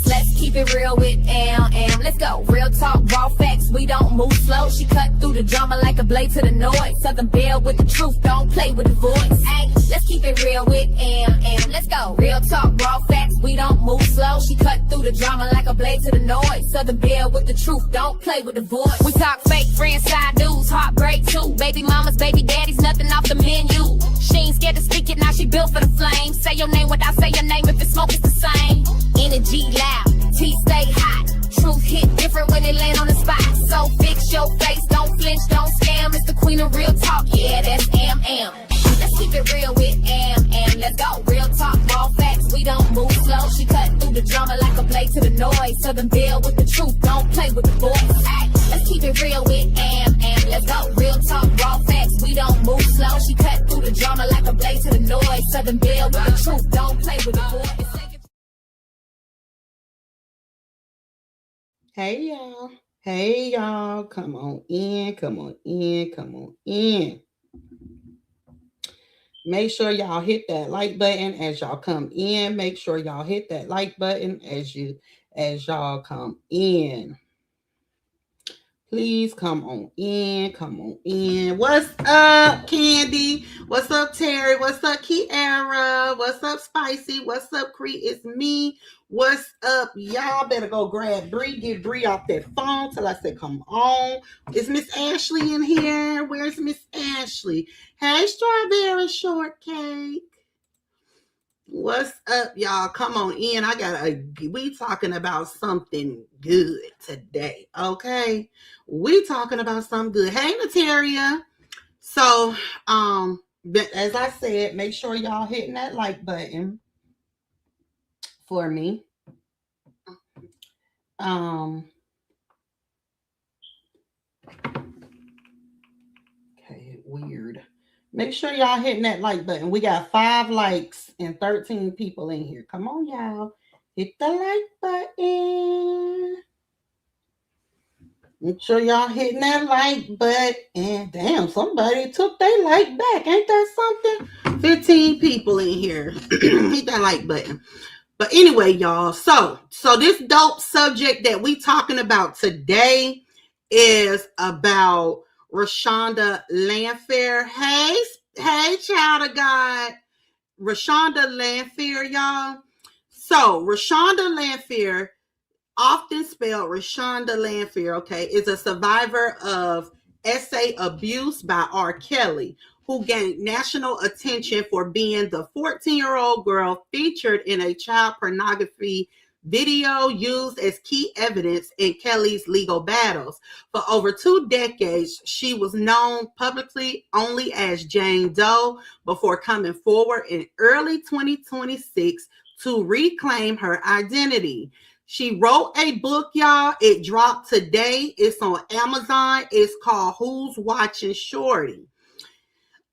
Let's keep it real with Am. Let's go. Real talk, raw facts. We don't move slow. She cut through the drama like a blade to the noise. Southern Belle with the truth. Don't play with the voice. Ay, let's keep it real with Am. Let's go. Real talk, raw facts. We don't move slow. She cut through the drama like a blade to the noise. Southern Belle with the truth. Don't play with the voice. We talk fake friends, side dudes, heartbreak too. Baby mamas, baby daddies, nothing off the menu. She ain't scared to speak it, now she built for the flame. Say your name without say your name, if it's smoke, it's the same. Energy loud, tea stay hot. Truth hit different when it land on the spot. So fix your face, don't flinch, don't scam. It's the queen of real talk, yeah, that's Am. Let's keep it real with Am. Let's go. Real talk, raw facts, we don't move slow. She cut through the drama like a blade to the noise. Southern Belle with the truth, don't play with the voice. Ay, let's keep it real with Am. Let's go. Real talk, raw facts, we don't move slow. She cut through the drama like a blade to the noise. Southern Belle with the truth, don't play with the voice. Hey y'all. Hey y'all. Come on in. Come on in. Come on in. Make sure y'all hit that like button as y'all come in. Make sure y'all hit that like button as y'all come in. Please come on in. Come on in. What's up, Candy? What's up, Terry? What's up, Kiara? What's up, Spicy? What's up, Cree? It's me. What's up? Y'all better go grab Bree. Get Bree off that phone till I say come on. Is Miss Ashley in here? Where's Miss Ashley? Hey, strawberry shortcake. What's up, y'all? Come on in. We talking about something good today, okay? We talking about something good. Hey, Nataria. So, as I said, make sure y'all hitting that like button for me. Okay, weird. Make sure y'all hitting that like button. We got 5 likes and 13 people in here. Come on, y'all. Hit the like button. Make sure y'all hitting that like button. Damn, somebody took their like back. Ain't that something? 15 people in here. Hit that like button. But anyway, y'all. So this dope subject that we talking about today is about Roshonda Landfair. Hey, child of God. Roshonda Landfair, y'all. So, Roshonda Landfair, often spelled Roshonda Landfair, okay, is a survivor of essay abuse by R. Kelly, who gained national attention for being the 14-year-old girl featured in a child pornography video used as key evidence in Kelly's legal battles. For over 2 decades, she was known publicly only as Jane Doe before coming forward in early 2026 to reclaim her identity. She wrote a book, y'all. It dropped today. It's on Amazon. It's called Who's Watching Shorty?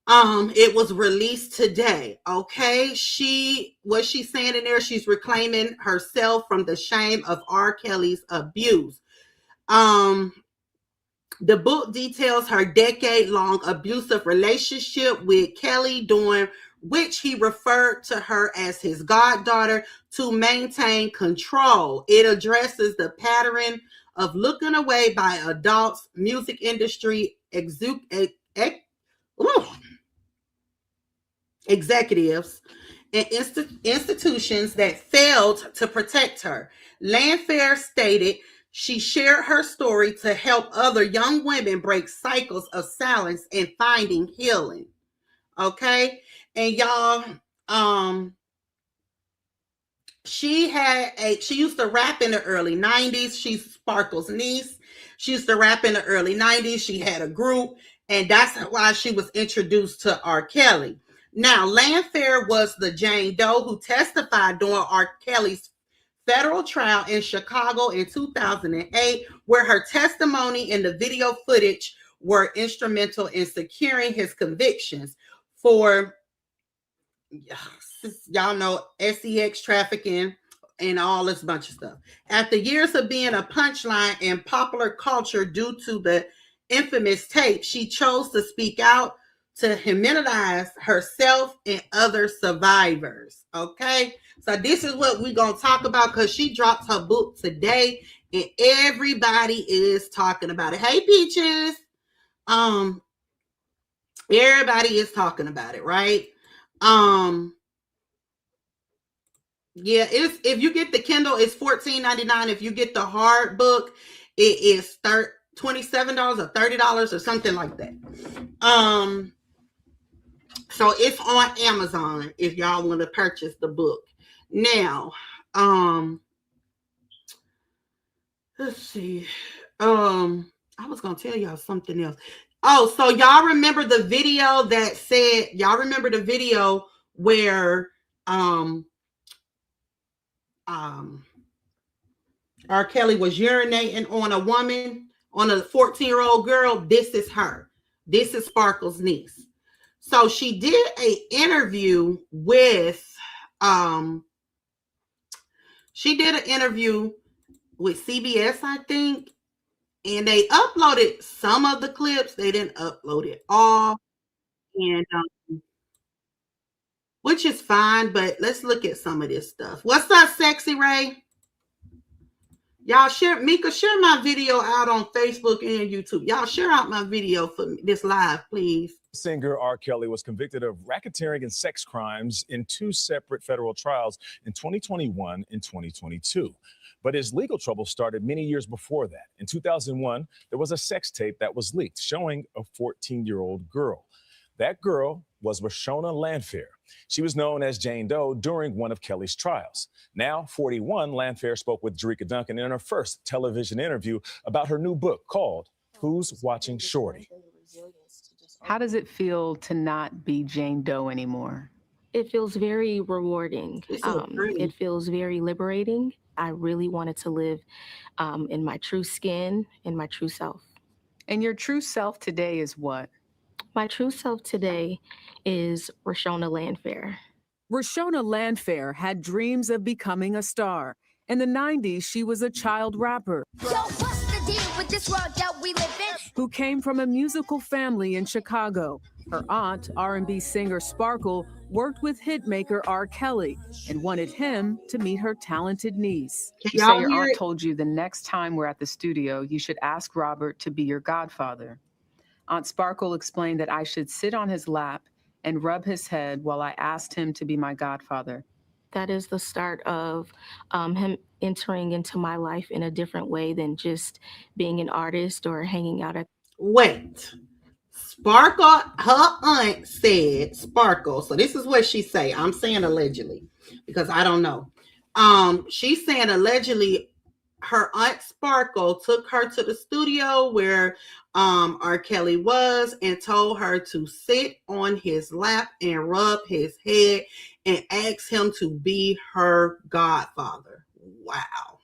It was released today. Okay. What she's saying in there, she's reclaiming herself from the shame of R. Kelly's abuse. The book details her decade-long abusive relationship with Kelly, during which he referred to her as his goddaughter to maintain control. It addresses the pattern of looking away by adults, music industry executives, and institutions that failed to protect her. Landfair stated she shared her story to help other young women break cycles of silence and finding healing. Okay? And y'all, she used to rap in the early 90s. She's Sparkle's niece. She used to rap in the early 90s. She had a group, and that's why she was introduced to R. Kelly. Now, Landfair was the Jane Doe who testified during R. Kelly's federal trial in Chicago in 2008, where her testimony and the video footage were instrumental in securing his convictions for, y'all know, sex trafficking and all this bunch of stuff. After years of being a punchline in popular culture due to the infamous tape, she chose to speak out to humanize herself and other survivors. Okay, so this is what we're gonna talk about because she dropped her book today and everybody is talking about it. Hey, Peaches. Everybody is talking about it, right? Yeah, it's, if you get the Kindle, it's $14.99. If you get the hard book, it is $27 or $30 or something like that. So it's on Amazon if y'all want to purchase the book. Now, let's see. I was gonna tell y'all something else. Oh, so y'all remember the video that said, y'all remember the video where R. Kelly was urinating on a woman, on a 14-year-old girl? This is her. This is Sparkle's niece. So she did an interview with CBS, I think, and they uploaded some of the clips. They didn't upload it all, and which is fine, but let's look at some of this stuff. What's up, Sexy Ray? Y'all share, Mika, share my video out on Facebook and YouTube. Y'all share out my video for this live, please. Singer R. Kelly was convicted of racketeering and sex crimes in 2 separate federal trials in 2021 and 2022. But his legal trouble started many years before that. In 2001, there was a sex tape that was leaked showing a 14-year-old girl. That girl was Roshonda Landfair. She was known as Jane Doe during one of Kelly's trials. Now, 41, Landfair spoke with Jerika Duncan in her first television interview about her new book called Who's Watching Shorty? How does it feel to not be Jane Doe anymore? It feels very rewarding. It feels very liberating. I really wanted to live in my true skin, in my true self. And your true self today is what? My true self today is Roshonda Landfair. Roshonda Landfair had dreams of becoming a star. In the 90s, she was a child rapper. Yo, what's the deal with this world that we live in? Who came from a musical family in Chicago. Her aunt, R&B singer Sparkle, worked with hitmaker R. Kelly and wanted him to meet her talented niece. You say your aunt told you the next time we're at the studio, you should ask Robert to be your godfather. Aunt Sparkle explained that I should sit on his lap and rub his head while I asked him to be my godfather. That is the start of him entering into my life in a different way than just being an artist or hanging out at. Wait, Sparkle, her aunt said, Sparkle, so this is what she say. I'm saying allegedly because I don't know. She's saying allegedly her aunt Sparkle took her to the studio where R. Kelly was and told her to sit on his lap and rub his head and ask him to be her godfather. Wow.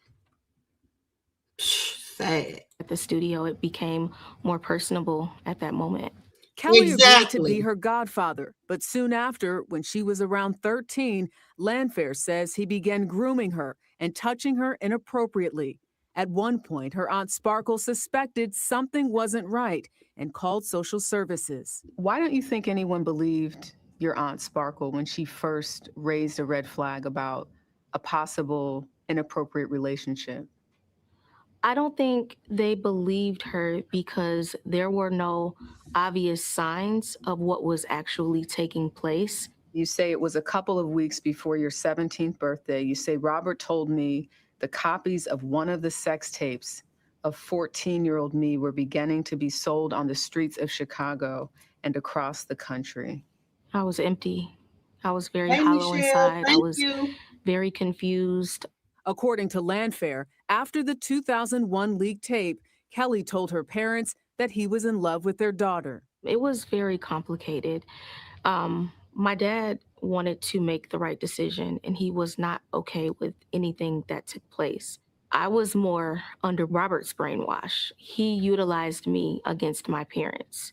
Sad. At the studio, it became more personable at that moment. Kelly agreed to be her godfather, but soon after, when she was around 13, Landfair says he began grooming her and touching her inappropriately. At one point, her aunt Sparkle suspected something wasn't right and called social services. Why don't you think anyone believed your aunt Sparkle when she first raised a red flag about a possible inappropriate relationship? I don't think they believed her because there were no obvious signs of what was actually taking place. You say it was a couple of weeks before your 17th birthday. You say, Robert told me the copies of one of the sex tapes of 14-year-old me were beginning to be sold on the streets of Chicago and across the country. I was empty. I was very hollow inside. I was very confused. According to Landfair, after the 2001 leaked tape, Kelly told her parents that he was in love with their daughter. It was very complicated. My dad wanted to make the right decision, and he was not okay with anything that took place. I was more under Robert's brainwash. He utilized me against my parents,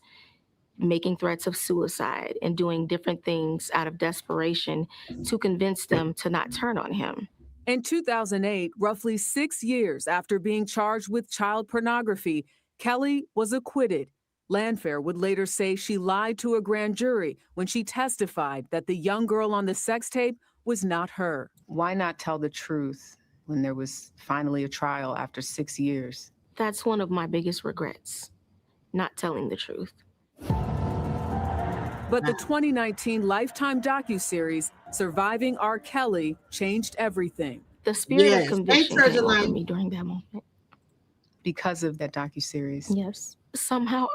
making threats of suicide and doing different things out of desperation to convince them to not turn on him. In 2008, roughly 6 years after being charged with child pornography, Kelly was acquitted. Landfair would later say she lied to a grand jury when she testified that the young girl on the sex tape was not her. Why not tell the truth when there was finally a trial after 6 years? That's one of my biggest regrets, not telling the truth. But the 2019 Lifetime docuseries, Surviving R. Kelly, changed everything. The spirit Yes, of conviction Treasure came over Line. me during that moment. Because of that docuseries. Yes. Somehow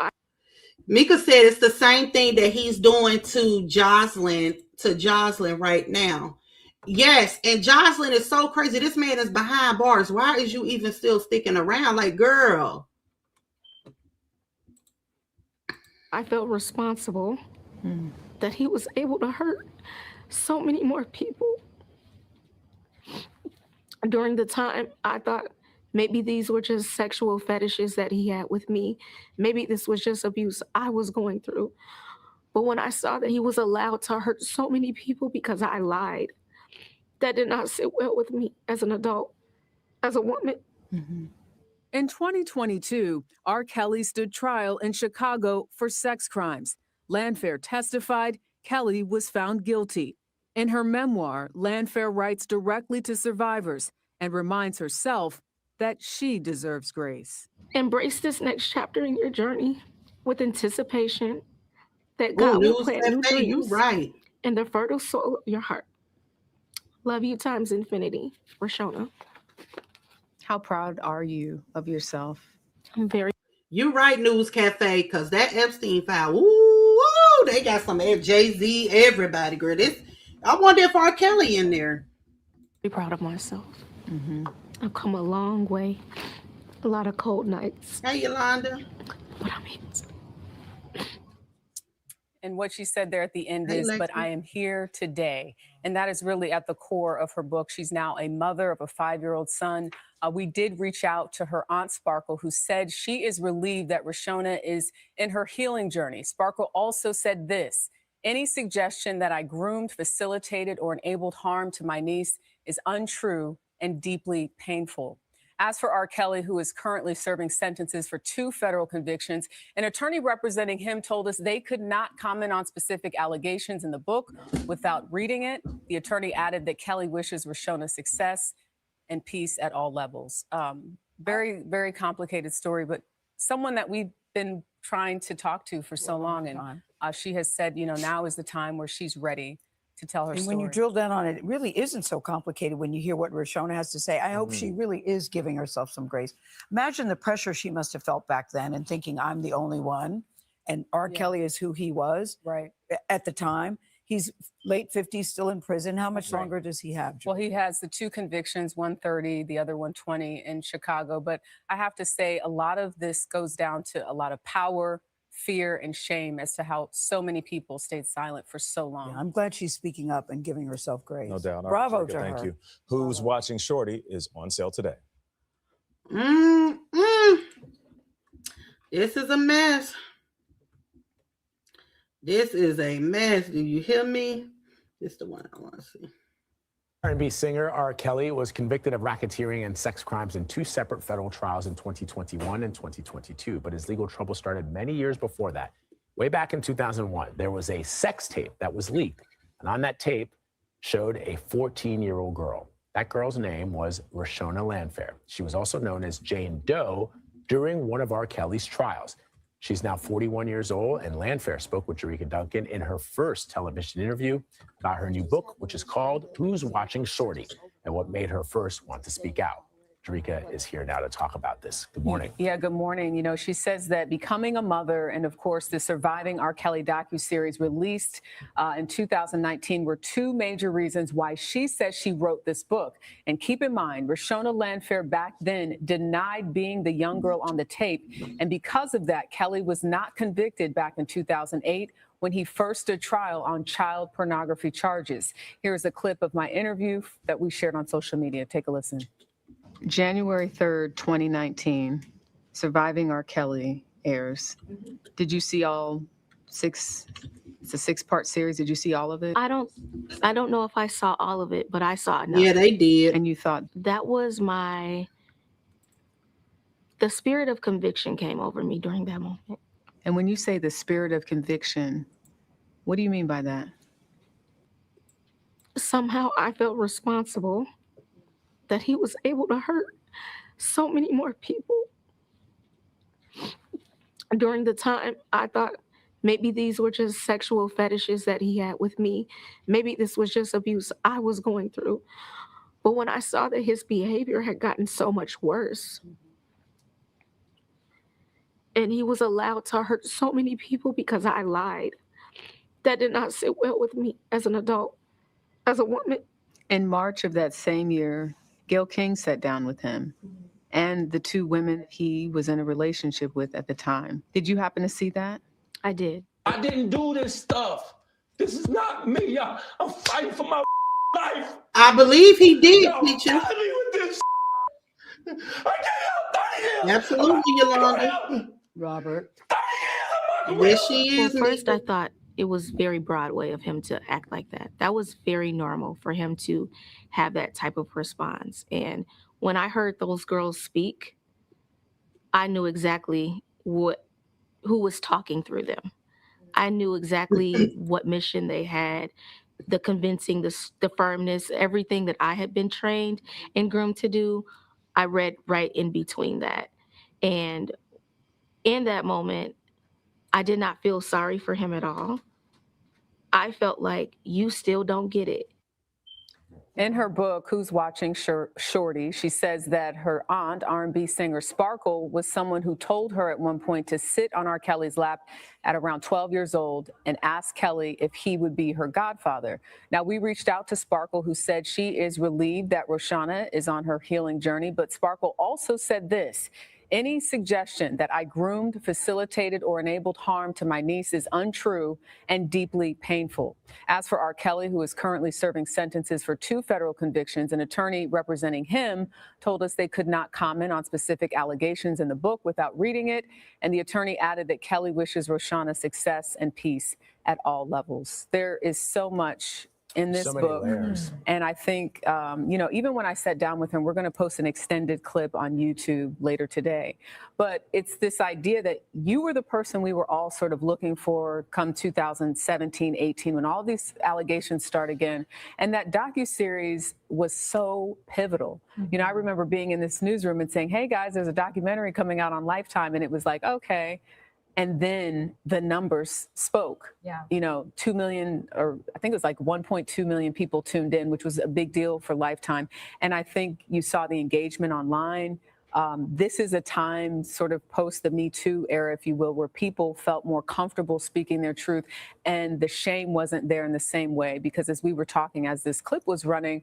Mika said it's the same thing that he's doing to Jocelyn right now. Yes, and Jocelyn is so crazy. This man is behind bars. Why is you even still sticking around? Like, girl. I felt responsible that he was able to hurt so many more people. During the time, I thought maybe these were just sexual fetishes that he had with me. Maybe this was just abuse I was going through. But when I saw that he was allowed to hurt so many people because I lied, that did not sit well with me as an adult, as a woman. Mm-hmm. In 2022, R. Kelly stood trial in Chicago for sex crimes. Landfair testified Kelly was found guilty. In her memoir, Landfair writes directly to survivors and reminds herself that she deserves grace. Embrace this next chapter in your journey with anticipation that God will plant new dreams in the fertile soul of your heart. Love you times infinity, Rashonda. How proud are you of yourself? I'm very. You right, News Cafe, because that Epstein file, woo, they got some Jay-Z, everybody, girl. I wonder if R. Kelly in there. Very proud of myself. I've come a long way. A lot of cold nights. Hey, Yolanda. But I'm here. And what she said there at the end Hey, is, Lexi. but I am here today. And that is really at the core of her book. She's now a mother of a 5-year-old son. We did reach out to her aunt, Sparkle, who said she is relieved that Rashonda is in her healing journey. Sparkle also said this: any suggestion that I groomed, facilitated, or enabled harm to my niece is untrue and deeply painful. As for R. Kelly, who is currently serving sentences for 2 federal convictions, an attorney representing him told us they could not comment on specific allegations in the book without reading it. The attorney added that Kelly wishes Rashonda success and peace at all levels. Very, very complicated story, but someone that we've been trying to talk to for so long. And she has said, now is the time where she's ready to tell her and story. when you drill down on it, it really isn't so complicated when you hear what Rashonda has to say. I hope she really is giving herself some grace. Imagine the pressure she must have felt back then and thinking, I'm the only one. And R. Kelly is who he was at the time. He's late 50s, still in prison. How much longer does he have? Well, he has the 2 convictions, one 30, the other one 20 in Chicago. But I have to say, a lot of this goes down to a lot of power, fear, and shame as to how so many people stayed silent for so long. Yeah, I'm glad she's speaking up and giving herself grace. No doubt. Bravo to her. Thank you. Who's Watching Shorty is on sale today. This is a mess. This is a mess. Do you hear me? This is the one I want to see. R&B singer R. Kelly was convicted of racketeering and sex crimes in 2 separate federal trials in 2021 and 2022, but his legal trouble started many years before that. Way back in 2001, there was a sex tape that was leaked, and on that tape showed a 14-year-old girl. That girl's name was Roshonda Landfair. She was also known as Jane Doe during one of R. Kelly's trials. She's now 41 years old, and Landfair spoke with Jerika Duncan in her first television interview about her new book, which is called Who's Watching Shorty, and what made her first want to speak out. Jerika is here now to talk about this. Good morning. Yeah, good morning. She says that becoming a mother and, of course, the Surviving R. Kelly docuseries released in 2019 were 2 major reasons why she says she wrote this book. And keep in mind, Roshonda Landfair back then denied being the young girl on the tape. And because of that, Kelly was not convicted back in 2008 when he first stood trial on child pornography charges. Here's a clip of my interview that we shared on social media. Take a listen. January 3rd, 2019, Surviving R. Kelly airs. Did you see all 6? It's a 6-part series. Did you see all of it? I don't know if I saw all of it, but I saw enough. Yeah, they did. And you thought That was the spirit of conviction came over me during that moment. And when you say the spirit of conviction, what do you mean by that? Somehow I felt responsible that he was able to hurt so many more people. During the time, I thought maybe these were just sexual fetishes that he had with me. Maybe this was just abuse I was going through. But when I saw that his behavior had gotten so much worse, and he was allowed to hurt so many people because I lied, that did not sit well with me as an adult, as a woman. In March of that same year, Gayle King sat down with him and the two women he was in a relationship with at the time. Did you happen to see that? I did. I didn't do this stuff. This is not me. I'm fighting for my life. I believe he did, Y'all teacher. killing me with this. I can't help. Absolutely, Yolanda. Robert. Yes, she is. Well, first I thought it was very Broadway of him to act like that. That was very normal for him to have that type of response. And when I heard those girls speak, I knew exactly who was talking through them. I knew exactly what mission they had, the convincing, the firmness, everything that I had been trained and groomed to do. I read right in between that. And in that moment, I did not feel sorry for him at all. I felt like, you still don't get it. In her book, Who's Watching Shorty, she says that her aunt, R&B singer Sparkle, was someone who told her at one point to sit on R. Kelly's lap at around 12 years old and ask Kelly if he would be her godfather. Now, we reached out to Sparkle, who said she is relieved that Roshonda is on her healing journey, but Sparkle also said this: any suggestion that I groomed, facilitated, or enabled harm to my niece is untrue and deeply painful. As for R. Kelly, who is currently serving sentences for 2 federal convictions, an attorney representing him told us they could not comment on specific allegations in the book without reading it. And the attorney added that Kelly wishes Roshonda success and peace at all levels. There is so much in this book. Layers. And I think, even when I sat down with him, we're going to post an extended clip on YouTube later today. But it's this idea that you were the person we were all sort of looking for come 2017, 18, when all these allegations start again. And that docuseries was so pivotal. I remember being in this newsroom and saying, hey, guys, there's a documentary coming out on Lifetime. And it was like, okay. And then the numbers spoke. 2 million, or I think it was like 1.2 million people tuned in, which was a big deal for Lifetime. And I think you saw the engagement online. This is a time sort of post the Me Too era, if you will, where people felt more comfortable speaking their truth, and the shame wasn't there in the same way. Because as we were talking, as this clip was running,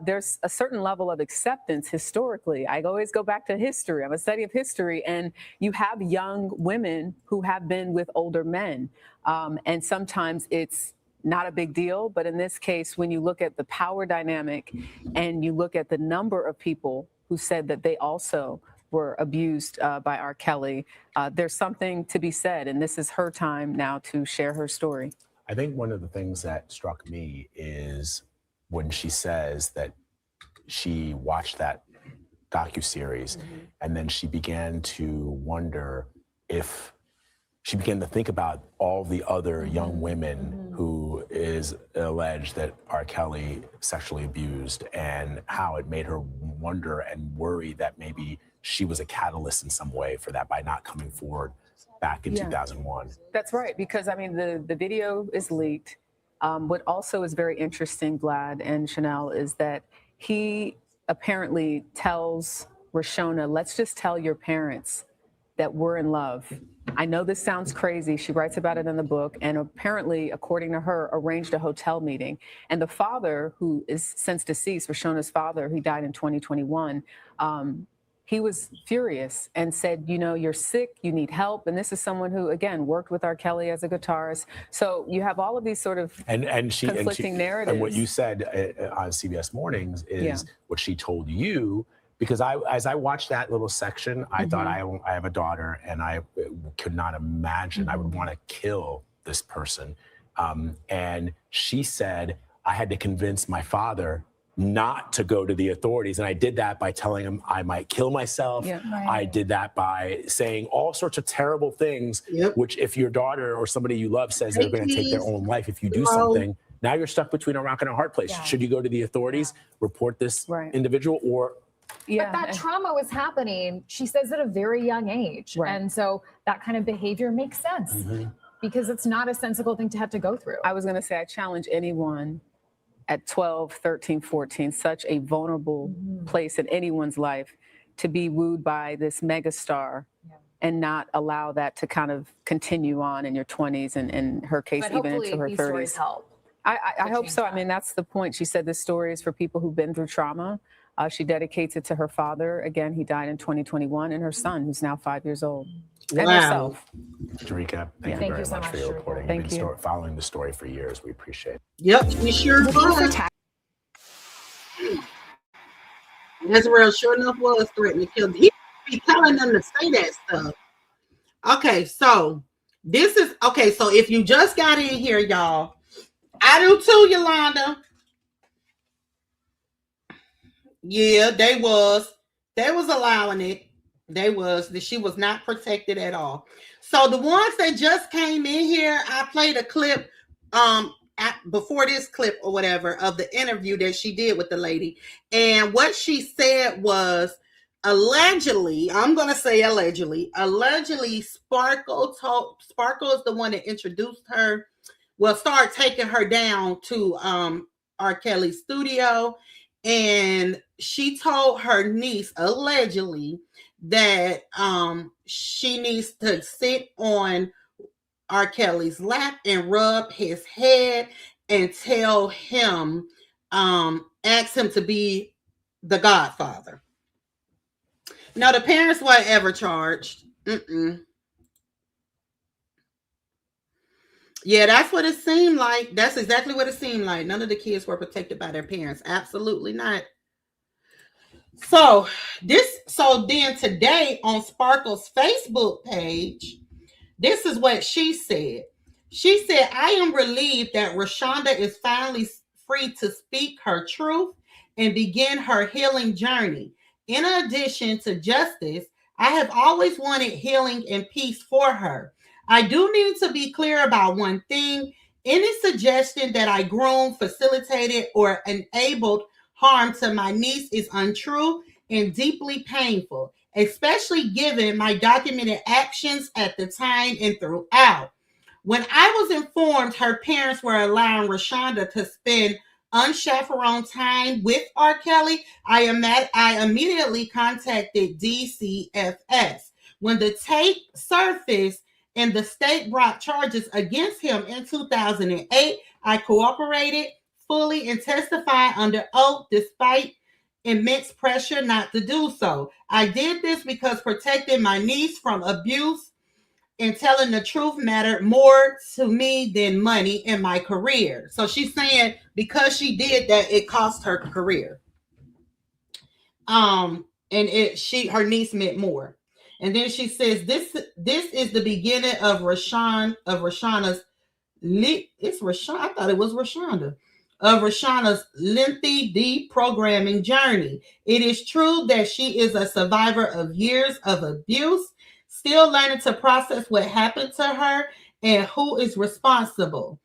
there's a certain level of acceptance historically. I always go back to history. I'm a study of history, and you have young women who have been with older men, and sometimes it's not a big deal. But in this case, when you look at the power dynamic and you look at the number of people who said that they also were abused by R. Kelly, there's something to be said. And this is her time now to share her story. I think one of the things that struck me is when she says that she watched that docuseries and then she began to wonder if she began to think about all the other young women who is alleged that R. Kelly sexually abused, and how it made her wonder and worry that maybe she was a catalyst in some way for that by not coming forward back in 2001. That's right, because I mean, the video is leaked. What also is very interesting, Glad and Chanel, is that he apparently tells Rashonda, let's just tell your parents that we're in love. I know this sounds crazy. She writes about it in the book, and apparently, according to her, arranged a hotel meeting. And the father, who is since deceased, Rashonda's father, he died in 2021, he was furious and said, you're sick, you need help. And this is someone who, again, worked with R. Kelly as a guitarist. So you have all of these sort of conflicting narratives. And what you said on CBS Mornings is what she told you. Because as I watched that little section, I thought I have a daughter, and I could not imagine I would want to kill this person. And she said, I had to convince my father not to go to the authorities. And I did that by telling him I might kill myself. Yeah. I did that by saying all sorts of terrible things, which if your daughter or somebody you love says they're going to take their own life if you do something, now you're stuck between a rock and a hard place. Should you go to the authorities, report this individual, or... But that trauma was happening, she says, at a very young age. And so that kind of behavior makes sense because it's not a sensible thing to have to go through. I was going to say, I challenge anyone at 12, 13, 14, such a vulnerable place in anyone's life, to be wooed by this megastar and not allow that to kind of continue on in your 20s and in her case, even into her 30s. Help. I hope so. I mean, that's the point. She said this story is for people who've been through trauma. She dedicates it to her father. Again, he died in 2021, and her son, who's now 5 years old. And herself. Jarika, thank you very much for your reporting. Thank you. Following the story for years. We appreciate it. Yep, we sure was. Israel sure enough was threatening to kill. He be telling them to say that stuff. Okay, so this is okay. So if you just got in here, y'all, I do too, Yolanda. Yeah, they was allowing it. She was not protected at all. So the ones that just came in here, I played a clip before this clip or whatever of the interview that she did with the lady. And what she said was allegedly, I'm going to say allegedly, Sparkle is the one that introduced her, start taking her down to R. Kelly's studio. And she told her niece allegedly that she needs to sit on R. Kelly's lap and rub his head and tell him, ask him to be the godfather. Now, the parents weren't ever charged. Yeah, that's what it seemed like. That's exactly what it seemed like. None of the kids were protected by their parents. Absolutely not. So then today on Sparkle's Facebook page, this is what she said. She said, I am relieved that Rashonda is finally free to speak her truth and begin her healing journey. In addition to justice, I have always wanted healing and peace for her. I do need to be clear about one thing. Any suggestion that I groomed, facilitated, or enabled harm to my niece is untrue and deeply painful, especially given my documented actions at the time and throughout. When I was informed her parents were allowing Rashonda to spend unchaperoned time with R. Kelly, I immediately contacted DCFS. When the tape surfaced and the state brought charges against him in 2008, I cooperated fully and testified under oath despite immense pressure not to do so. I did this because protecting my niece from abuse and telling the truth mattered more to me than money in my career. So she's saying because she did that, it cost her career. And her niece meant more. And then she says, this is the beginning of Rashonda's lengthy deprogramming journey. It is true that she is a survivor of years of abuse, still learning to process what happened to her and who is responsible.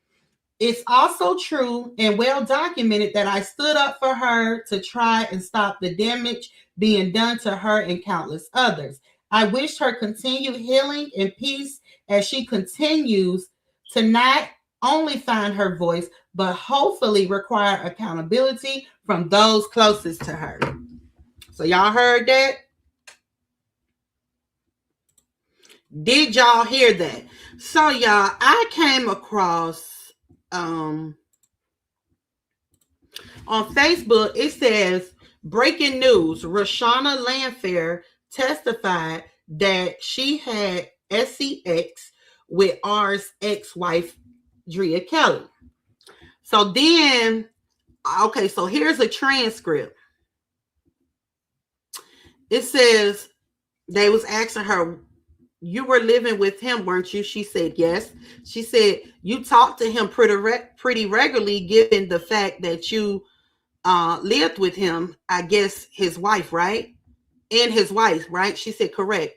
It's also true and well documented that I stood up for her to try and stop the damage being done to her and countless others. I wish her continued healing and peace as she continues to not only find her voice, but hopefully require accountability from those closest to her. So y'all heard that? Did y'all hear that? So y'all, I came across on Facebook, it says, breaking news, Roshonda Landfair testified that she had sex with R's ex-wife, Drea Kelly. So then, okay, so here's a transcript. It says, they was asking her, you were living with him, weren't you? She said, yes. She said, you talked to him pretty regularly, given the fact that you lived with him, I guess his wife, right? And his wife, right? She said, correct.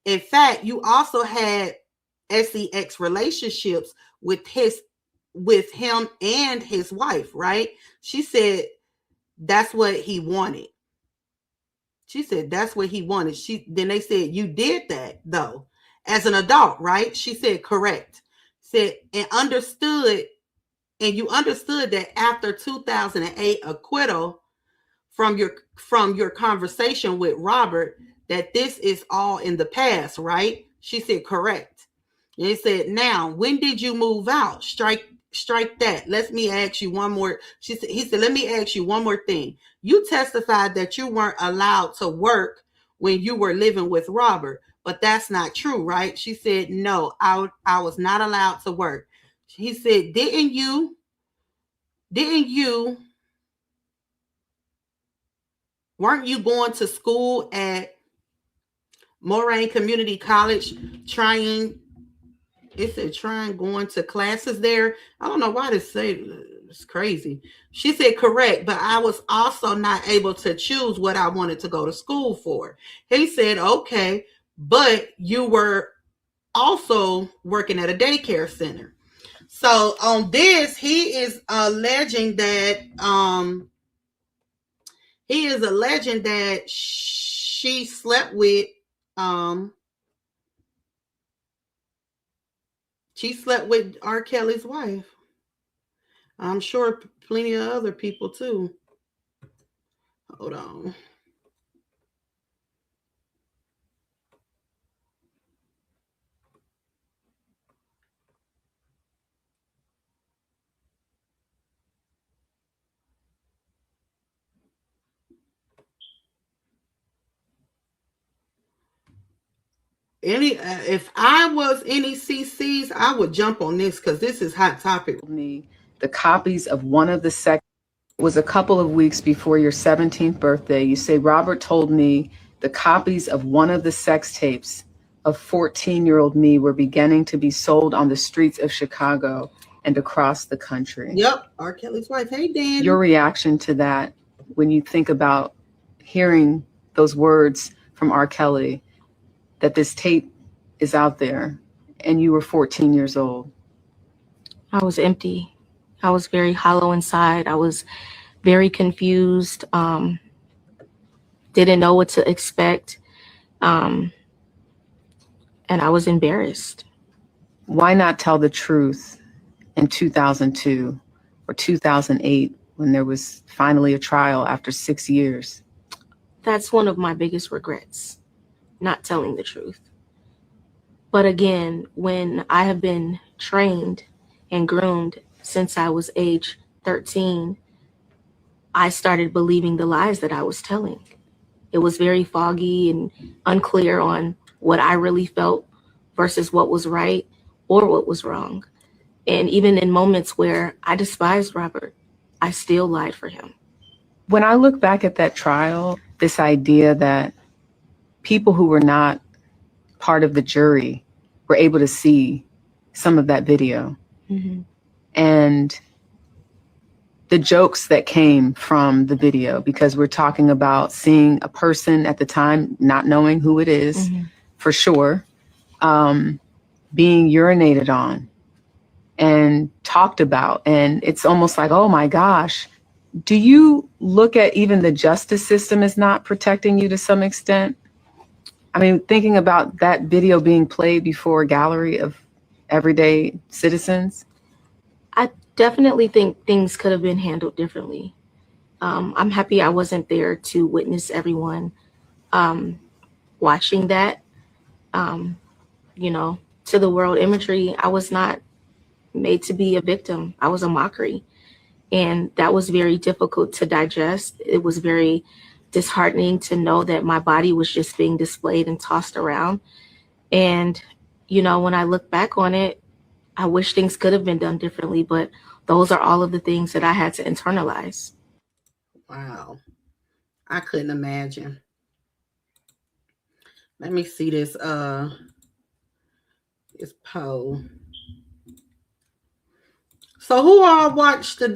In fact, you also had sex relationships with him and his wife, right? She said that's what he wanted. She said that's what he wanted. Then they said, you did that though, as an adult, right? She said, correct. Said, and you understood that after 2008 acquittal from your conversation with Robert, that this is all in the past, right? She said, correct. And he said, now, when did you move out? Strike that. Let me ask you one more. He said, let me ask you one more thing. You testified that you weren't allowed to work when you were living with Robert, but that's not true, right? She said, no, I was not allowed to work. He said, didn't you weren't you going to school at Moraine Community College trying going to classes there? I don't know why this say it's crazy. She said, correct, but I was also not able to choose what I wanted to go to school for. He said, okay, but you were also working at a daycare center. So on this, he is alleging that she slept with R. Kelly's wife. I'm sure plenty of other people too. Hold on. If I was any CCs, I would jump on this because this is hot topic. The copies of one of the sex was a couple of weeks before your 17th birthday. You say, Robert told me the copies of one of the sex tapes of 14-year-old me were beginning to be sold on the streets of Chicago and across the country. Yep, R. Kelly's wife. Hey, Dan. Your reaction to that when you think about hearing those words from R. Kelly, that this tape is out there and you were 14 years old? I was empty. I was very hollow inside. I was very confused. Didn't know what to expect. And I was embarrassed. Why not tell the truth in 2002 or 2008 when there was finally a trial after 6 years? That's one of my biggest regrets, not telling the truth. But again, when I have been trained and groomed since I was age 13, I started believing the lies that I was telling. It was very foggy and unclear on what I really felt versus what was right or what was wrong. And even in moments where I despised Robert, I still lied for him. When I look back at that trial, this idea that people who were not part of the jury were able to see some of that video. Mm-hmm. And the jokes that came from the video, because we're talking about seeing a person at the time, not knowing who it is, Mm-hmm. for sure, being urinated on and talked about. And it's almost like, oh my gosh, do you look at even the justice system as not protecting you to some extent? I mean, thinking about that video being played before a gallery of everyday citizens. I definitely think things could have been handled differently. I'm happy I wasn't there to witness everyone watching that. To the world imagery, I was not made to be a victim. I was a mockery. And that was very difficult to digest. It was very disheartening to know that my body was just being displayed and tossed around. And, when I look back on it, I wish things could have been done differently, but those are all of the things that I had to internalize. Wow. I couldn't imagine. Let me see this poll. So who all watched the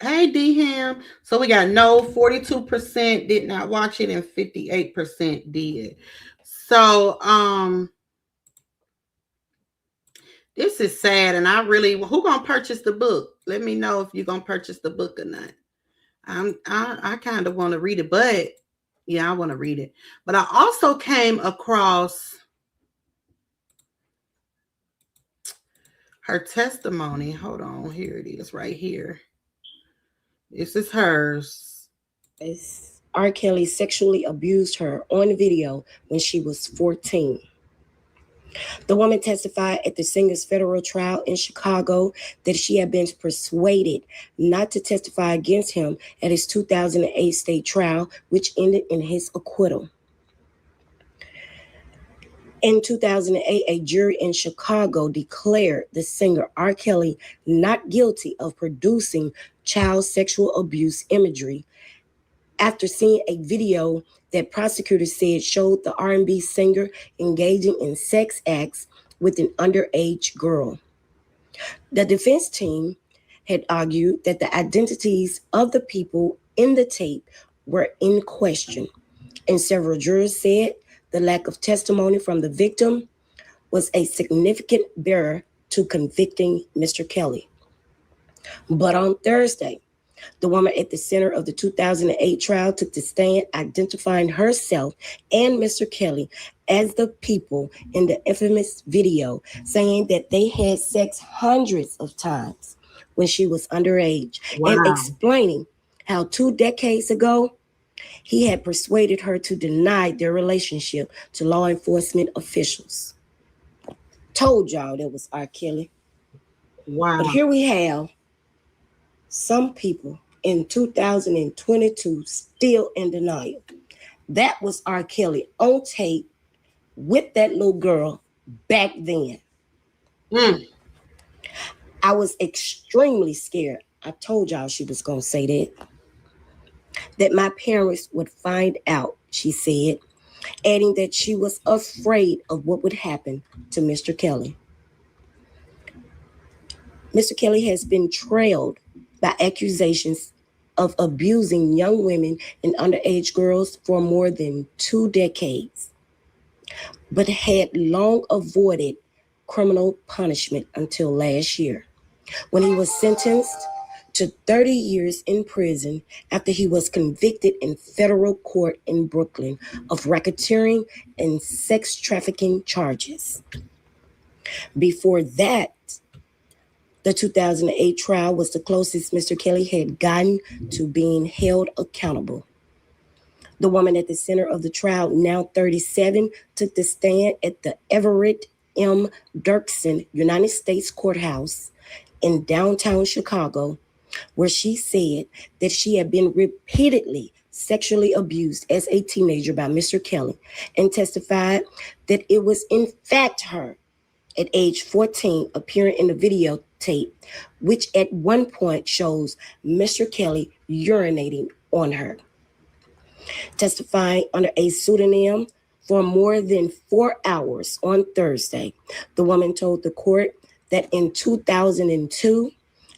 Hey, D-Ham. So we got no, 42% did not watch it, and 58% did. So, this is sad, and who gonna purchase the book? Let me know if you're gonna purchase the book or not. I kind of want to read it, but yeah, I want to read it. But I also came across her testimony. Hold on, here it is, right here. This is hers. R. Kelly sexually abused her on video when she was 14. The woman testified at the singer's federal trial in Chicago that she had been persuaded not to testify against him at his 2008 state trial, which ended in his acquittal. In 2008, a jury in Chicago declared the singer R. Kelly not guilty of producing child sexual abuse imagery after seeing a video that prosecutors said showed the R&B singer engaging in sex acts with an underage girl. The defense team had argued that the identities of the people in the tape were in question, and several jurors said the lack of testimony from the victim was a significant barrier to convicting Mr. Kelly. But on Thursday, the woman at the center of the 2008 trial took the stand, identifying herself and Mr. Kelly as the people in the infamous video, saying that they had sex hundreds of times when she was underage, and explaining how 2 decades ago, he had persuaded her to deny their relationship to law enforcement officials. Told y'all that was R. Kelly. Wow. But here we have some people in 2022 still in denial. That was R. Kelly on tape with that little girl back then. I was extremely scared. I told y'all she was going to say that my parents would find out, she said, adding that she was afraid of what would happen to Mr. Kelly. Mr. Kelly has been trailed by accusations of abusing young women and underage girls for more than 2 decades, but had long avoided criminal punishment until last year, when he was sentenced to 30 years in prison after he was convicted in federal court in Brooklyn of racketeering and sex trafficking charges. Before that, the 2008 trial was the closest Mr. Kelly had gotten to being held accountable. The woman at the center of the trial, now 37, took the stand at the Everett M. Dirksen United States Courthouse in downtown Chicago, where she said that she had been repeatedly sexually abused as a teenager by Mr. Kelly, and testified that it was in fact her at age 14 appearing in the videotape, which at one point shows Mr. Kelly urinating on her. Testifying under a pseudonym for more than 4 hours on Thursday, the woman told the court that in 2002,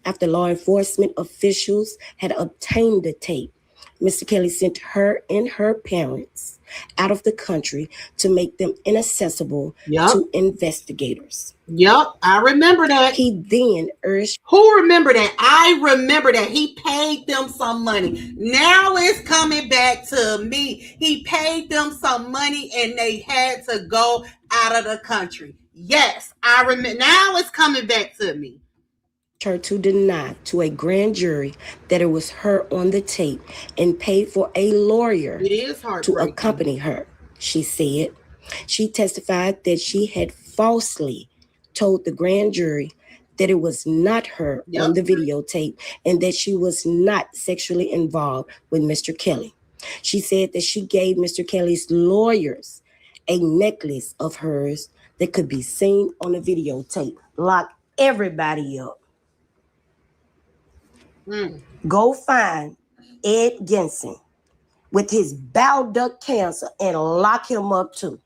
after law enforcement officials had obtained the tape, Mr. Kelly sent her and her parents out of the country to make them inaccessible to investigators. Yep, I remember that. He then urged... Who remember that? I remember that. He paid them some money. Now it's coming back to me. He paid them some money and they had to go out of the country. Yes, I remember. Now it's coming back to me. Her to deny to a grand jury that it was her on the tape and paid for a lawyer to accompany her, she said. She testified that she had falsely told the grand jury that it was not her on the videotape and that she was not sexually involved with Mr. Kelly. She said that she gave Mr. Kelly's lawyers a necklace of hers that could be seen on the videotape. Lock everybody up. Go find Ed Genson with his bowel duct cancer and lock him up too.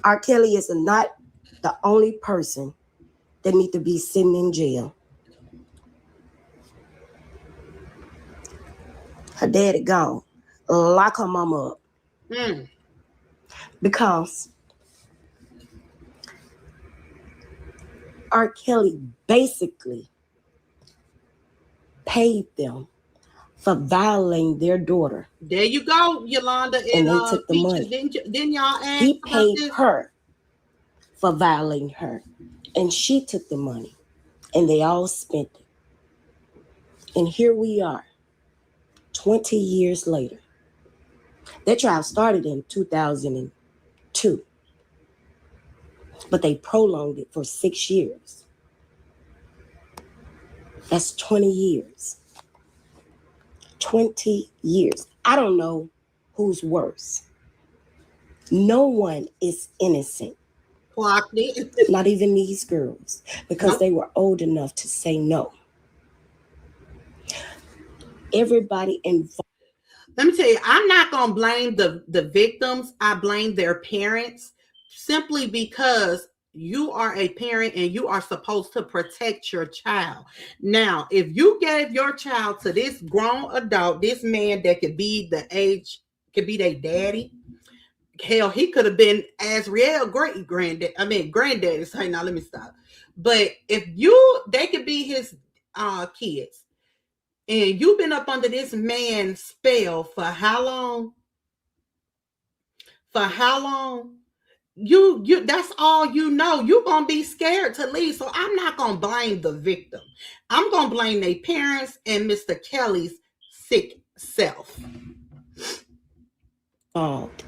R. Kelly is not the only person that needs to be sitting in jail. Her daddy gone. Lock her mama up. Because R. Kelly basically paid them for violating their daughter. There you go, Yolanda. And they took the money. Didn't y'all ask He about paid this? her for violating her. And she took the money. And they all spent it. And here we are, 20 years later. That trial started in 2002. But they prolonged it for 6 years. That's 20 years. 20 years. I don't know who's worse. No one is innocent. Clocked it. Not even these girls, because they were old enough to say no. Everybody involved. Let me tell you, I'm not going to blame the victims. I blame their parents, simply because you are a parent and you are supposed to protect your child. Now, if you gave your child to this grown adult, this man that could be the age, could be their daddy, hell, he could have been Azriel granddaddy. Sorry, now let me stop. But if they could be his kids, and you've been up under this man's spell for how long? For how long? You that's all you know. You're gonna be scared to leave. So I'm not gonna blame the victim. I'm gonna blame their parents and Mr. Kelly's sick self.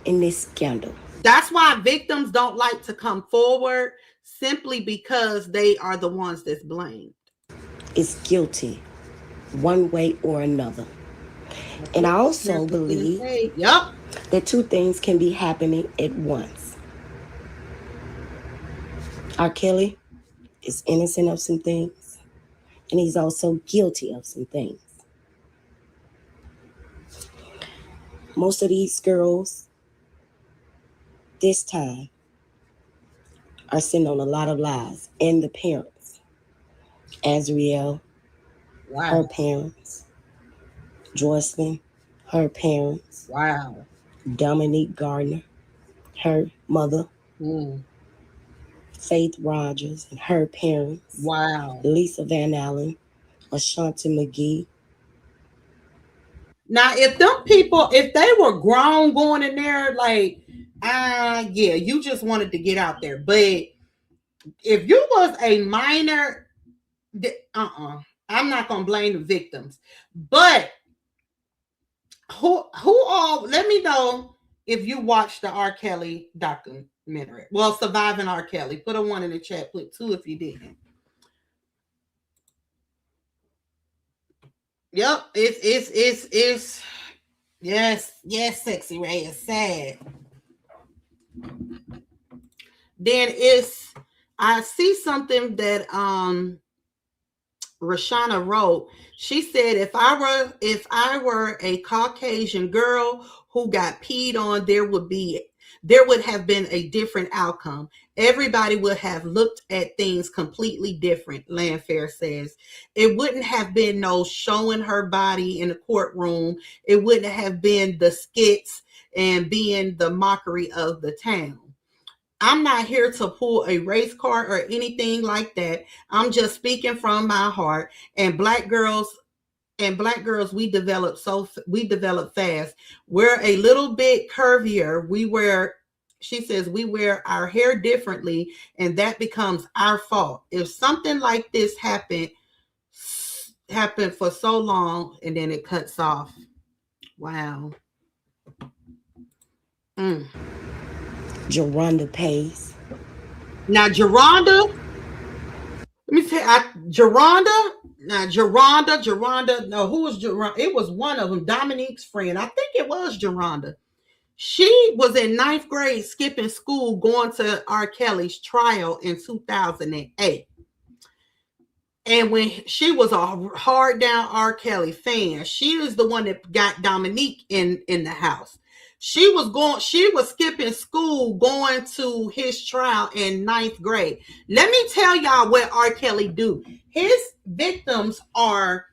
In this scandal. That's why victims don't like to come forward, simply because they are the ones that's blamed. Is guilty one way or another. And I also believe that two things can be happening at once. R. Kelly is innocent of some things, and he's also guilty of some things. Most of these girls this time are sitting on a lot of lies, and the parents. Azriel, her parents. Joycelyn, her parents. Dominique Gardner, her mother. Faith Rogers and her parents. Lisa Van Allen, Ashanti McGee. Now, if them people, if they were grown going in there, like, yeah, you just wanted to get out there. But if you was a minor, I'm not gonna blame the victims. But who all? Let me know if you watched the R. Kelly documentary. Well, Surviving R. Kelly. Put a 1 in the chat. Put 2 if you didn't. Yep, it's yes, Sexy Ray, is sad. Then I see something that Rashonda wrote. She said, if I were a Caucasian girl who got peed on, there would have been a different outcome. Everybody would have looked at things completely different, Landfair says. It wouldn't have been no showing her body in the courtroom. It wouldn't have been the skits and being the mockery of the town. I'm not here to pull a race card or anything like that. I'm just speaking from my heart. And black girls, we develop fast. We're a little bit curvier. She says we wear our hair differently, and that becomes our fault. If something like this happened for so long, and then it cuts off. Wow. Geronda pays. Now, Geronda, let me say, Geronda. No, who was Geronda? It was one of them, Dominique's friend. I think it was Geronda. She was in 9th grade, skipping school, going to R. Kelly's trial in 2008. And when she was a hard down R. Kelly fan, she was the one that got Dominique in the house. She was skipping school, going to his trial in 9th grade. Let me tell y'all what R. Kelly do. His victims are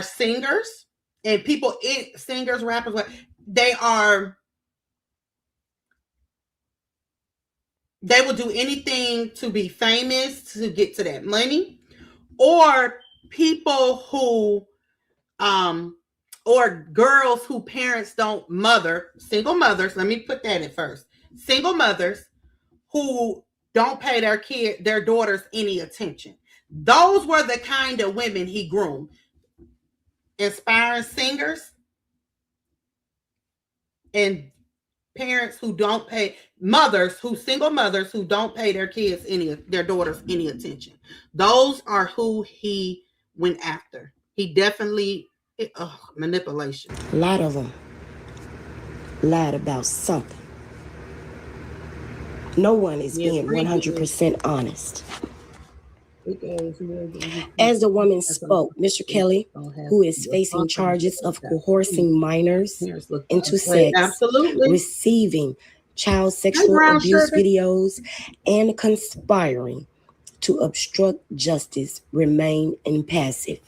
singers. and people, singers, rappers, they will do anything to be famous, to get to that money, or people who or girls who parents don't single mothers, let me put that in first. Single mothers who don't pay their daughters any attention. Those were the kind of women he groomed. Inspiring singers and parents who don't pay, single mothers who don't pay their daughters any attention. Those are who he went after. He definitely manipulation. A lot of them lied about something. No one is being 100% honest. As the woman spoke, Mr. Kelly, who is facing charges of coercing minors into sex, receiving child sexual abuse videos, and conspiring to obstruct justice, remained impassive.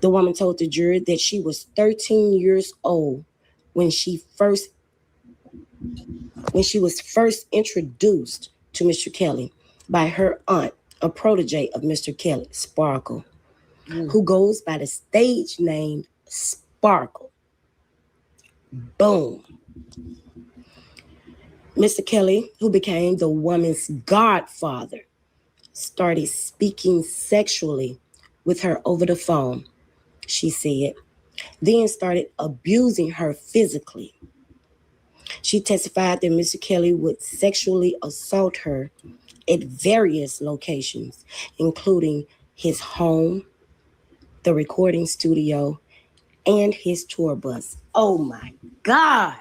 The woman told the jury that she was 13 years old when she was first introduced to Mr. Kelly by her aunt, a protege of Mr. Kelly, Sparkle, who goes by the stage name Sparkle. Boom. Mr. Kelly, who became the woman's godfather, started speaking sexually with her over the phone, she said, then started abusing her physically. She testified that Mr. Kelly would sexually assault her at various locations, including his home, the recording studio, and his tour bus. Oh my God.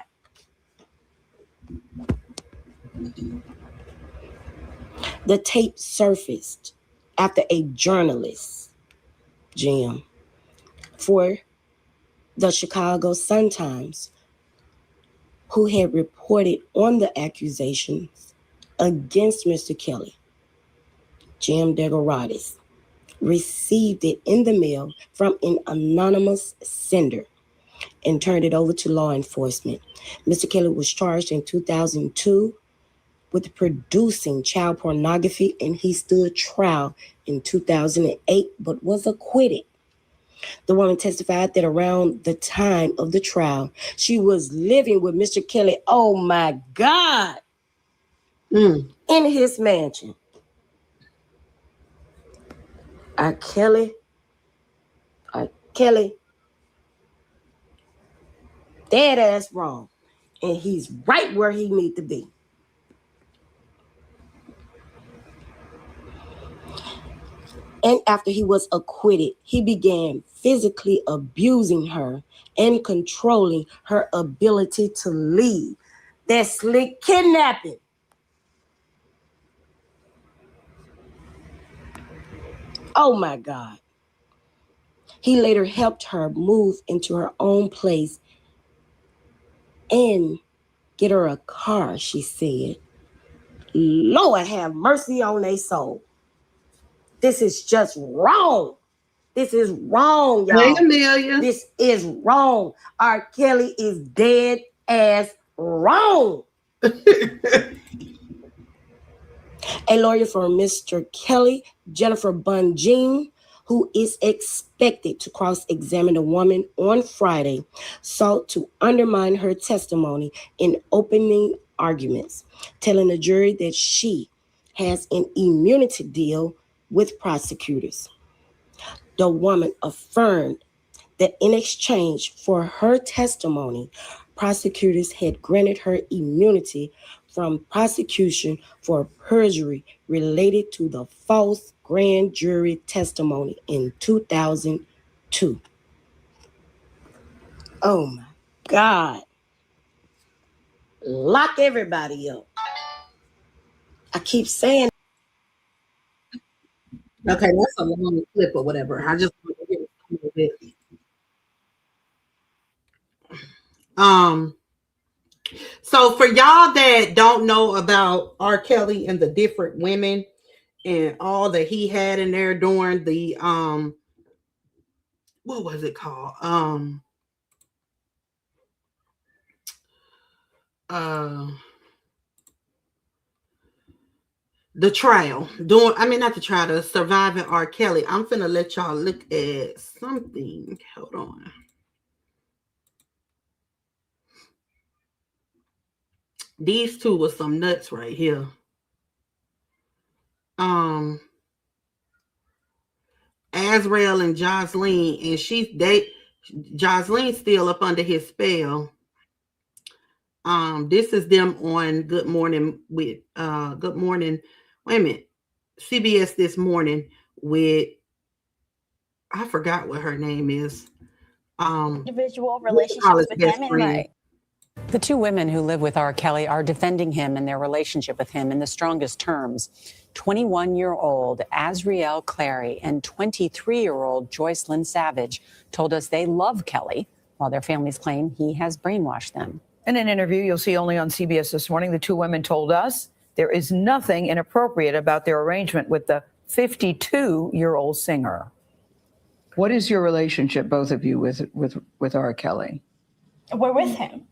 The tape surfaced after a journalist, Jim, for the Chicago Sun-Times, who had reported on the accusations against Mr. Kelly, Jim DeGaratis, received it in the mail from an anonymous sender and turned it over to law enforcement. Mr. Kelly was charged in 2002 with producing child pornography, and he stood trial in 2008 but was acquitted. The woman testified that around the time of the trial, she was living with Mr. Kelly, oh my God, in his mansion. Kelly, dead ass wrong. And he's right where he need to be. And after he was acquitted, he began physically abusing her and controlling her ability to leave. That's slick kidnapping. Oh my God. He later helped her move into her own place and get her a car, she said. Lord have mercy on their soul. This is just wrong. This is wrong, y'all. Hey, Amelia. This is wrong. R. Kelly is dead ass wrong. A lawyer for Mr. Kelly, Jennifer Bunjean, who is expected to cross-examine the woman on Friday, sought to undermine her testimony in opening arguments, telling the jury that she has an immunity deal with prosecutors. The woman affirmed that in exchange for her testimony, prosecutors had granted her immunity from prosecution for perjury related to the false grand jury testimony in 2002. Oh my God. Lock everybody up. I keep saying. Okay, that's a long clip or whatever. I just want to get some of it. So for y'all that don't know about R. Kelly and the different women and all that he had in there during the what was it called? The trial. Not the trial, the surviving R. Kelly. I'm finna let y'all look at something. Hold on. These two were some nuts right here. Azrael and Jocelyn, and Jocelyn's still up under his spell. This is them on Good Morning with Good Morning. Wait a minute. CBS This Morning with, I forgot what her name is. Individual relationships with him, and right. The two women who live with R. Kelly are defending him and their relationship with him in the strongest terms. 21-year-old Azriel Clary and 23-year-old Joycelyn Savage told us they love Kelly, while their families claim he has brainwashed them. In an interview you'll see only on CBS This Morning, the two women told us there is nothing inappropriate about their arrangement with the 52-year-old singer. What is your relationship, both of you, with R. Kelly? We're with him.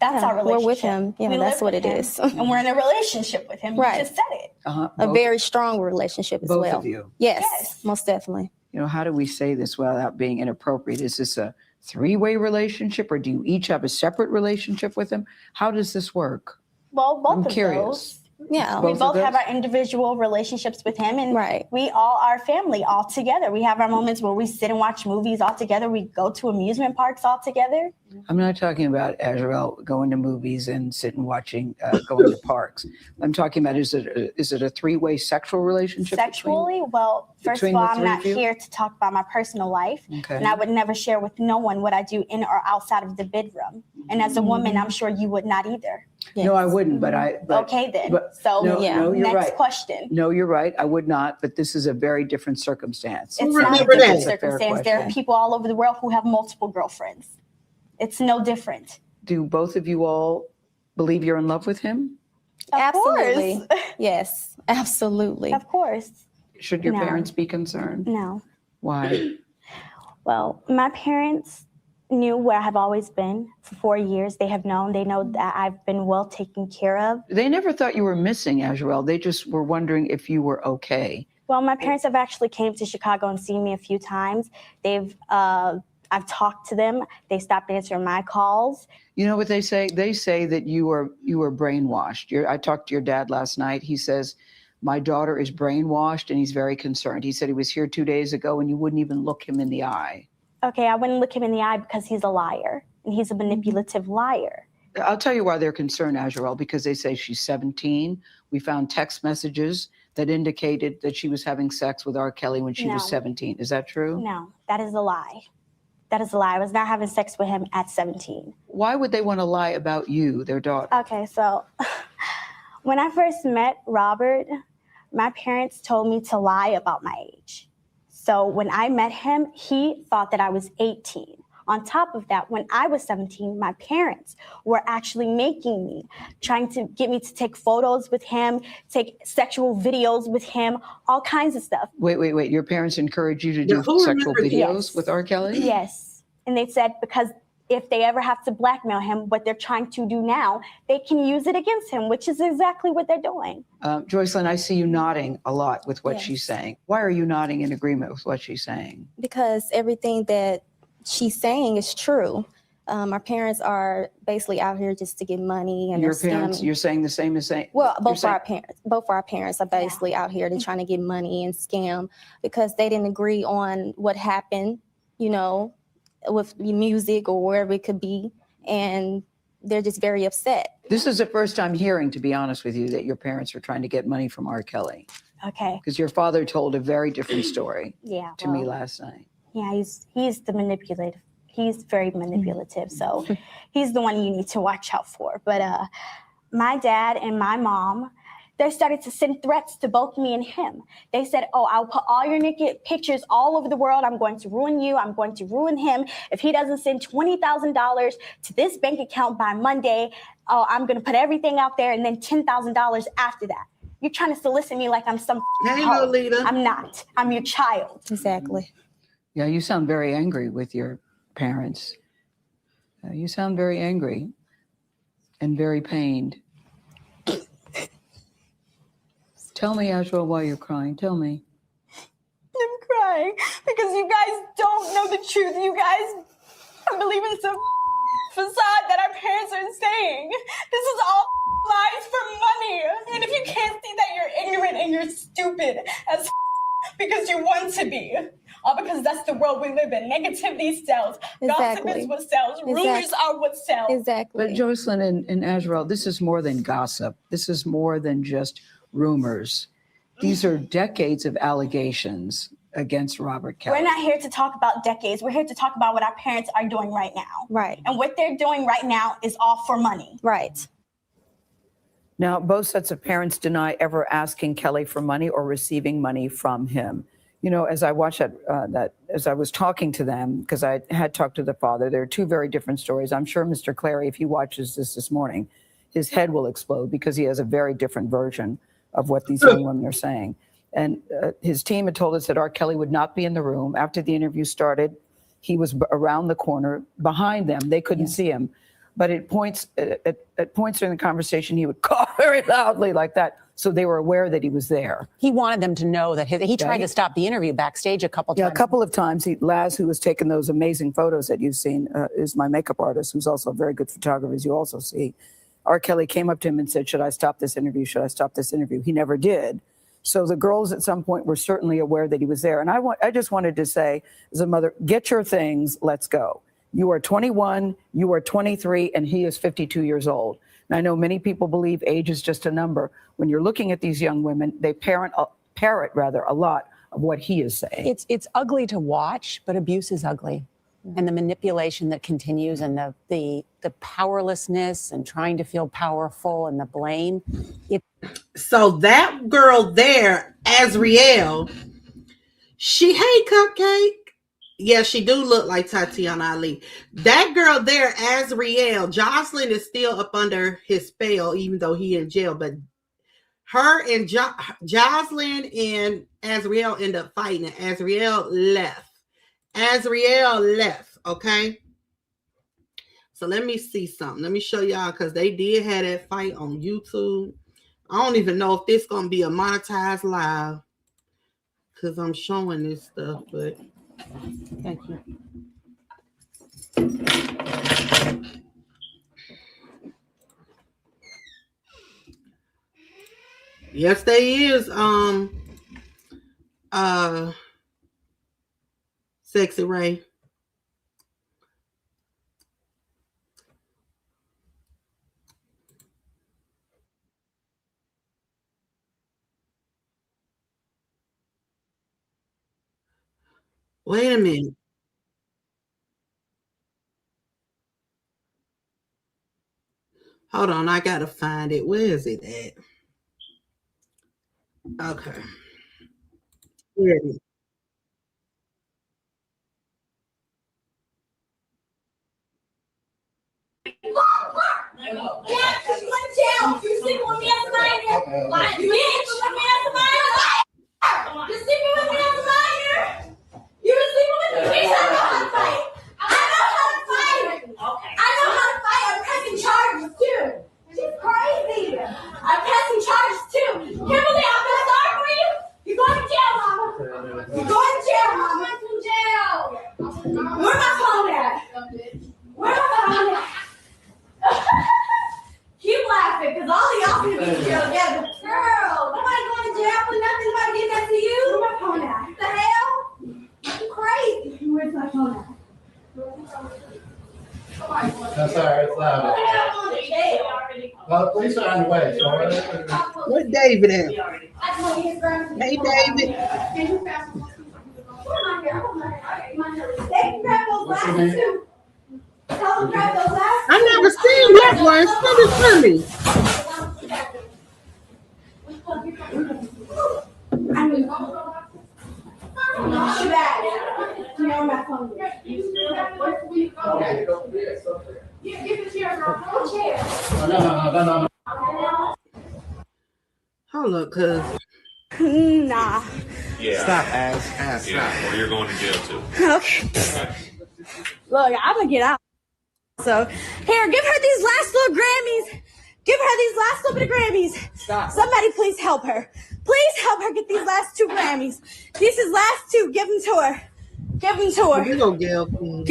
That's our relationship. We're with him. Yeah, that's what it is. And we're in a relationship with him. Right. You just said it. A very strong relationship as well. Both of you? Yes, most definitely. You know, how do we say this without being inappropriate? Is this a three-way relationship, or do you each have a separate relationship with him? How does this work? Well, both I'm of curious. those. Yeah. We both have our individual relationships with him, and we all are family all together. We have our moments where we sit and watch movies all together. We go to amusement parks all together. I'm not talking about Azrael going to movies and sitting watching, going to parks. I'm talking about, is it a three-way sexual relationship? Sexually? Well, first of all, I'm not you? here to talk about my personal life. Okay. And I would never share with no one what I do in or outside of the bedroom. And as a woman, I'm sure you would not either. No, I wouldn't, but okay, then. No, you're next right. question. No, you're right. I would not, but this is a very different circumstance. It's not a different circumstance. There are people all over the world who have multiple girlfriends. It's no different. Do both of you all believe you're in love with him? Absolutely. Yes, absolutely. Of course. Should your parents be concerned? No. Why? Well, my parents knew where I have always been for 4 years. They have known. They know that I've been well taken care of. They never thought you were missing, Azrael. They just were wondering if you were okay. Well, my parents have actually came to Chicago and seen me a few times. I've talked to them. They stopped answering my calls. You know what they say? They say that you were brainwashed. I talked to your dad last night. He says, my daughter is brainwashed, and he's very concerned. He said he was here 2 days ago, and you wouldn't even look him in the eye. Okay, I wouldn't look him in the eye because he's a liar, and he's a manipulative liar. I'll tell you why they're concerned, Azrael, because they say she's 17. We found text messages that indicated that she was having sex with R. Kelly when she was 17. Is that true? No, that is a lie. That is a lie. I was not having sex with him at 17. Why would they want to lie about you, their daughter? Okay, so when I first met Robert, my parents told me to lie about my age. So when I met him, he thought that I was 18. On top of that, when I was 17, my parents were actually making me, trying to get me to take photos with him, take sexual videos with him, all kinds of stuff. Wait. Your parents encouraged you to do sexual videos with R. Kelly? Yes. And they said because if they ever have to blackmail him, what they're trying to do now, they can use it against him, which is exactly what they're doing. Joycelyn, I see you nodding a lot with what she's saying. Why are you nodding in agreement with what she's saying? Because everything that she's saying is true. Our parents are basically out here just to get money, and your parents. You're saying the same as saying. Well, both our parents are basically out here to trying to get money and scam because they didn't agree on what happened, you know, with music or wherever it could be, and they're just very upset. This is the first time hearing, to be honest with you, that your parents are trying to get money from R. Kelly. Okay. Because your father told a very different story to me well, last night. Yeah, he's the manipulative. He's very manipulative. So he's the one you need to watch out for. But my dad and my mom, they started to send threats to both me and him. They said, oh, I'll put all your naked pictures all over the world. I'm going to ruin you. I'm going to ruin him. If he doesn't send $20,000 to this bank account by Monday, oh, I'm going to put everything out there and then $10,000 after that. You're trying to solicit me like I'm some hoe. Lolita. I'm not. I'm your child. Exactly. Yeah, you sound very angry with your parents. You sound very angry and very pained. Tell me, Azrael, why you're crying. Tell me. I'm crying because you guys don't know the truth. You guys are believing some facade that our parents are saying. This is all lies for money. And if you can't see that, you're ignorant and you're stupid as because you want to be. All because that's the world we live in. Negativity sells. Gossip is what sells. Rumors are what sells. But Jocelyn and Azrael, this is more than gossip. This is more than just rumors. These are decades of allegations against Robert Kelly. We're not here to talk about decades. We're here to talk about what our parents are doing right now. Right. And what they're doing right now is all for money. Right. Now, both sets of parents deny ever asking Kelly for money or receiving money from him. You know, as I watched as I was talking to them, because I had talked to the father, there are two very different stories. I'm sure Mr. Clary, if he watches this morning, his head will explode because he has a very different version of what these young women are saying. And his team had told us that R. Kelly would not be in the room. After the interview started, he was around the corner behind them. They couldn't see him. But at points during the conversation, he would cough very loudly like that. So they were aware that he was there. He wanted them to know that he tried to stop the interview backstage a couple times. Yeah, a couple of times. Laz, who was taking those amazing photos that you've seen, is my makeup artist, who's also a very good photographer, as you also see. R. Kelly came up to him and said, should I stop this interview? Should I stop this interview? He never did. So the girls at some point were certainly aware that he was there. And I just wanted to say, as a mother, get your things, let's go. You are 21, you are 23, and he is 52 years old. And I know many people believe age is just a number. When you're looking at these young women, they parrot a lot of what he is saying. It's ugly to watch, but abuse is ugly. And the manipulation that continues and the powerlessness and trying to feel powerful and the blame. So that girl there, Azriel, she Cupcake. Yeah, she do look like Tatiana Ali. That girl there, Azriel, Jocelyn is still up under his spell, even though he in jail. But her and Jocelyn and Azriel end up fighting, and Azriel left. Okay? So let me see something. Let me show y'all, because they did have that fight on YouTube. I don't even know if this going to be a monetized live, because I'm showing this stuff, but... Thank you. Yes, they is. Sexy Ray. Wait a minute. Hold on, I gotta find it. Where is it at? Okay. Here it is. That's all right, it's loud. Well, the police are on the way, so What David at? Hey, David. I never seen that one. Send it to me. No. Hold up, cuz. Nah. Yeah. Stop, ass. Yeah, or you're going to jail too. Okay. Look, I'm gonna get out. So, here, give her these last little Grammys. Give her these last little bit of Grammys. Stop. Somebody please help her. Please help her get these last 2 Grammys. These is last 2. Give them to her. Give them to her. We gonna give them to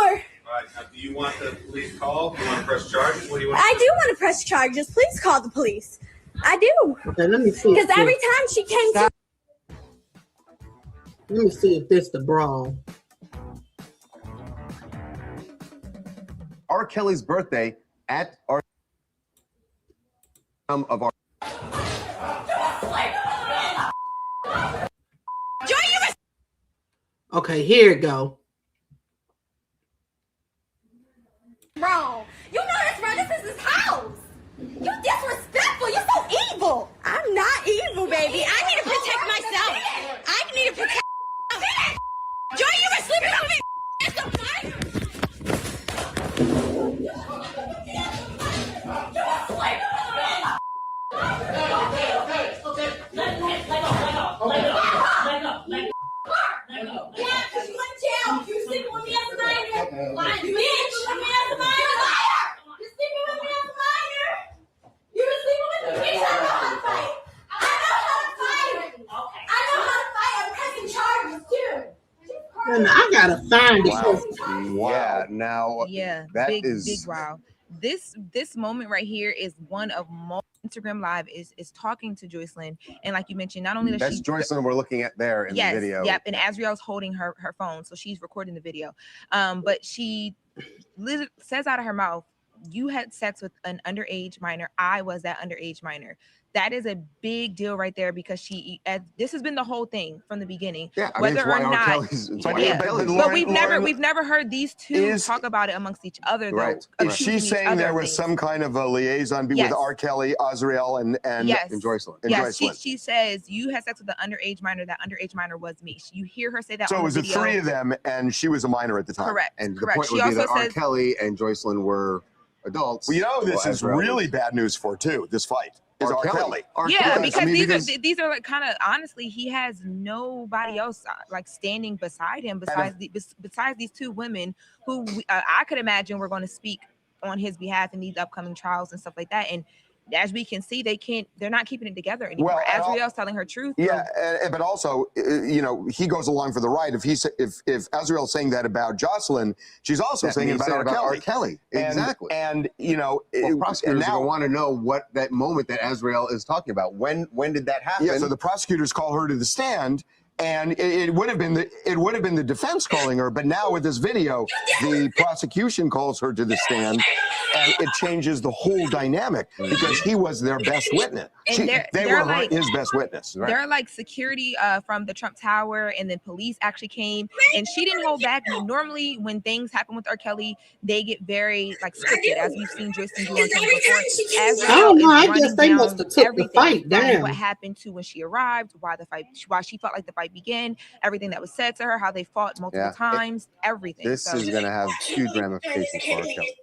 her. All right, do you want the police call? Do you want to press charges? What do you want? I do want to press charges. Please call the police. I do. Okay, let me see. Because every time she came to. Let me see if this the brawl. R. Kelly's birthday at our of our. Okay, here it go. Wrong. You know that's wrong. This is his house. You disrespectful. You're so evil. I'm not evil, baby. I need to protect myself. I need to protect. Joy, you were sleeping on me. It's a fight. Yeah, because you went to jail. You were sleeping with me as a minor. Lying bitch. You were sleeping with me as a minor. Liar. You're sleeping with me as a minor. You were sleeping with me. Bitch, I know how to fight. I know how to fight. I know how to fight. I'm pressing charges too. And I gotta find it. Wow. Now, Yeah, that big is wow. This moment right here is one of most. Instagram Live is talking to Joycelyn, and like you mentioned, not only does that's she Joycelyn we're looking at there in the video. Yep, and Azriel's holding her phone, so she's recording the video. But she says out of her mouth, "You had sex with an underage minor. I was that underage minor." That is a big deal right there because this has been the whole thing from the beginning. Yeah, I mean, whether it's why or R. not, Kelly's- it's why yeah. R. Kelly's- But we've never heard these two talk about it amongst each other. Though, Right. Is she saying there was some kind of a liaison with R. Kelly, Azriel, and Joycelyn? Yes, she says you had sex with an underage minor. That underage minor was me. You hear her say that. So on it was the the video. 3 of them, and she was a minor at the time. Correct. And the Correct. point She would be that also R. says- Kelly and Joycelyn were adults. Well, you know, this is Azriel really was- bad news for too. This fight is R. Kelly. Yeah, because these are like kind of honestly, he has nobody else like standing beside him besides besides these 2 women who I could imagine were going to speak on his behalf in these upcoming trials and stuff like that. And as we can see, they're not keeping it together anymore. Azriel's telling her truth. Yeah, but also, you know, he goes along for the ride. If Azriel's saying that about Jocelyn, she's also saying it about R. Kelly. Exactly. And you know, prosecutors now want to know what that moment that Azriel is talking about. When did that happen? Yeah, so the prosecutors call her to the stand. And it would have been the defense calling her, but now with this video, the prosecution calls her to the stand, and it changes the whole dynamic because he was their best witness. And They were like, his best witness. Right? They're like security from the Trump Tower, and then police actually came, and she didn't hold back. Normally, when things happen with R. Kelly, they get very like scripted, as we've seen Joycelyn do on camera before. I don't know. I guess they must have took the fight down. What happened to when she arrived? Why she felt like the fight began, everything that was said to her, how they fought multiple times, everything. This is going to have huge ramifications for R. Kelly.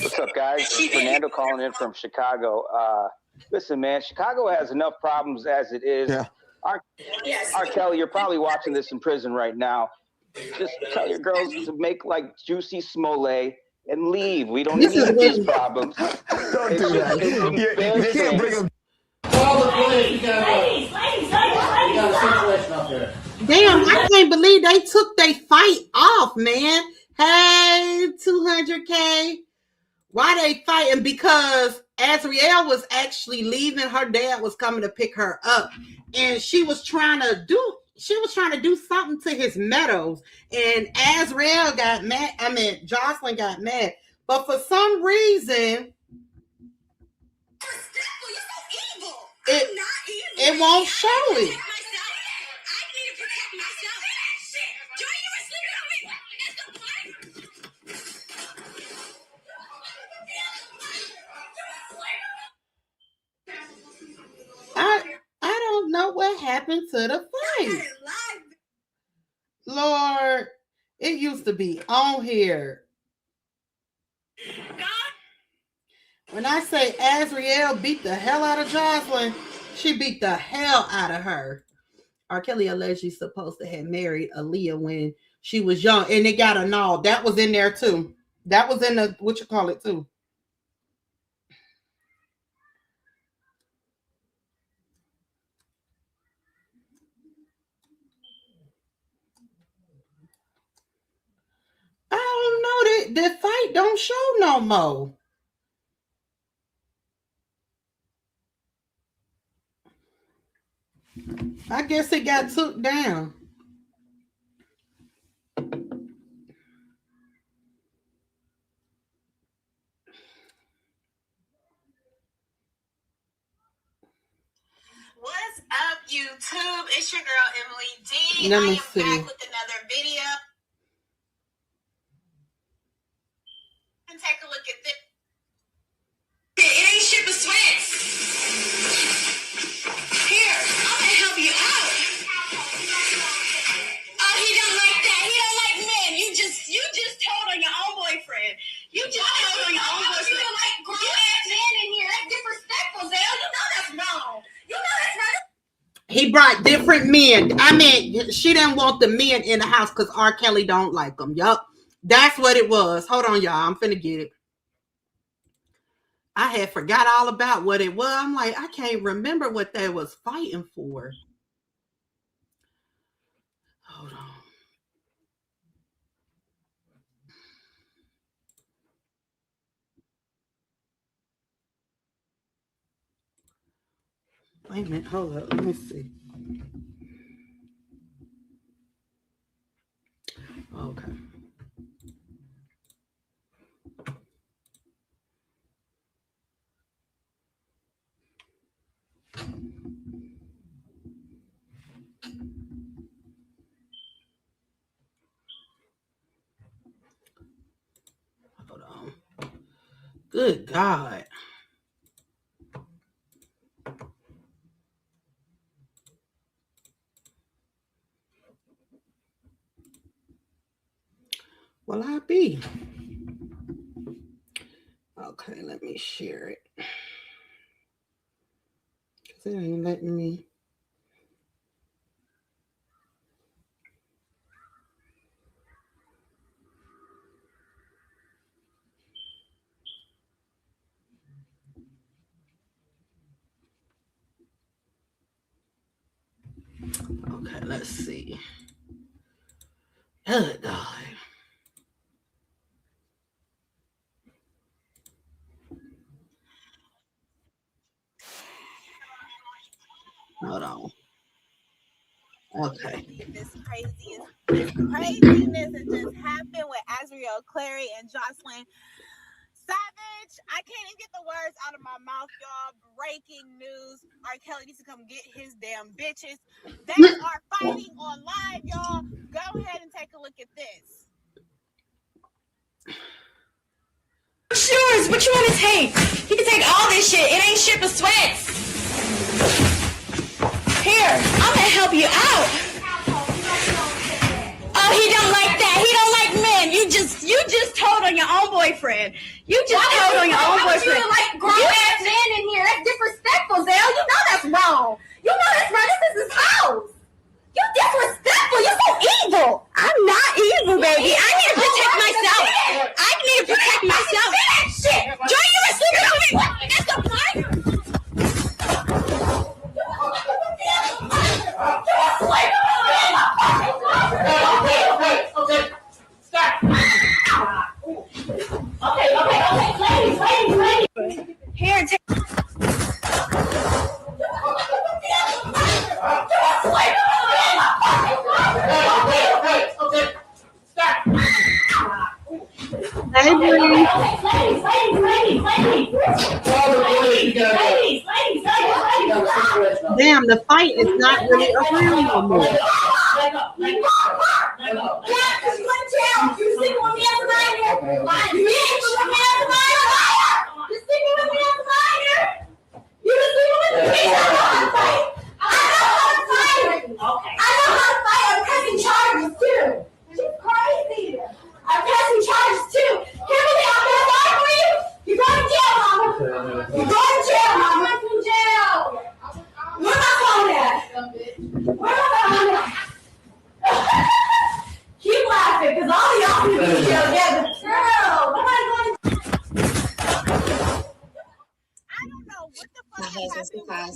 What's up, guys? This is Fernando calling in from Chicago. Listen, man, Chicago has enough problems as it is. Yeah. R. Kelly, you're probably watching this in prison right now. Just tell your girls to make like juicy smole and leave. We don't need these problems. Don't do that. You can't bring them. Call the police. You got a situation up there. Damn, I can't believe they took their fight off, man. Hey, 200K. Why they fighting? Because Azriel was actually leaving. Her dad was coming to pick her up, and she was trying to do something to his meadows, and Azriel got mad. I mean, Jocelyn got mad, but for some reason, it won't show it. I don't know what happened to the fight. Lord, it used to be on here. When I say Azriel beat the hell out of Jocelyn, she beat the hell out of her. R. Kelly allegedly supposed to have married Aaliyah when she was young, and it got annulled. That was in there too. That was in the what you call it too. I don't know, that the fight don't show no more. I guess it got took down. What's up, YouTube? It's your girl Emily D. Let me I am see. back with another video. And take a look at this. It ain't shit but sweats. Here, I'm gonna help you out. Oh, he don't like that. He don't like men. You just told on your own boyfriend. You just told on your own boyfriend. You don't like grown-ass men in here. That's disrespectful, Zell. You know that's wrong. You know that's right. He brought different men. I mean, she didn't want the men in the house because R. Kelly don't like them. Yup. That's what it was. Hold on, y'all. I'm finna get it. I had forgot all about what it was. I'm like, I can't remember what they was fighting for. Hold on. Wait a minute. Hold up. Let me see. Okay. Hold on. Good God. Will I be? Okay, let me share it. Because it ain't letting me. Okay, let's see. Good God. Hold on. Okay. This craziness that just happened with Azriel Clary and Jocelyn Savage. I can't even get the words out of my mouth, y'all. Breaking news. R. Kelly needs to come get his damn bitches. They are fighting online, y'all. Go ahead and take a look at this. Shoes, what you want to take? He can take all this shit. It ain't shit but sweats. Here, I'm gonna help you out. Oh, he don't like that. He don't like men. You just told on your own boyfriend. You just told on your own boyfriend. You don't like grown-ass men in here. That's disrespectful, Zell. You know that's wrong. You know that's right. This is his house. You disrespectful. You're so evil. I'm not evil, baby. I need to protect myself. I need to protect myself. Joy, you were sleeping on me. That's the part. Okay. Stop. Okay. Ladies. Here, take. Okay. Stop. Hey, Bree. Damn, the fight is not really around no more.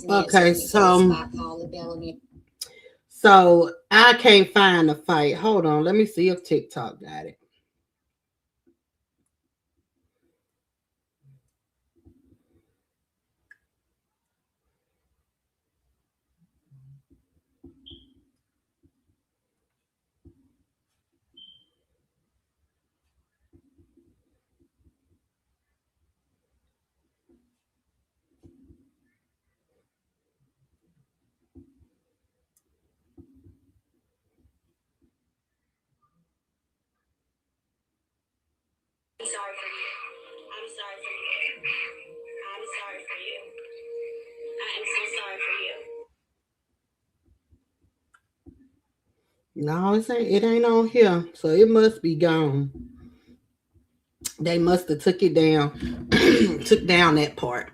Okay, so I can't find the fight. Hold on, let me see if TikTok got it. I'm sorry for you. I'm sorry for you. I'm sorry for you. I am so sorry for you. No, it ain't on here, so it must be gone. They must have took it down, took down that part.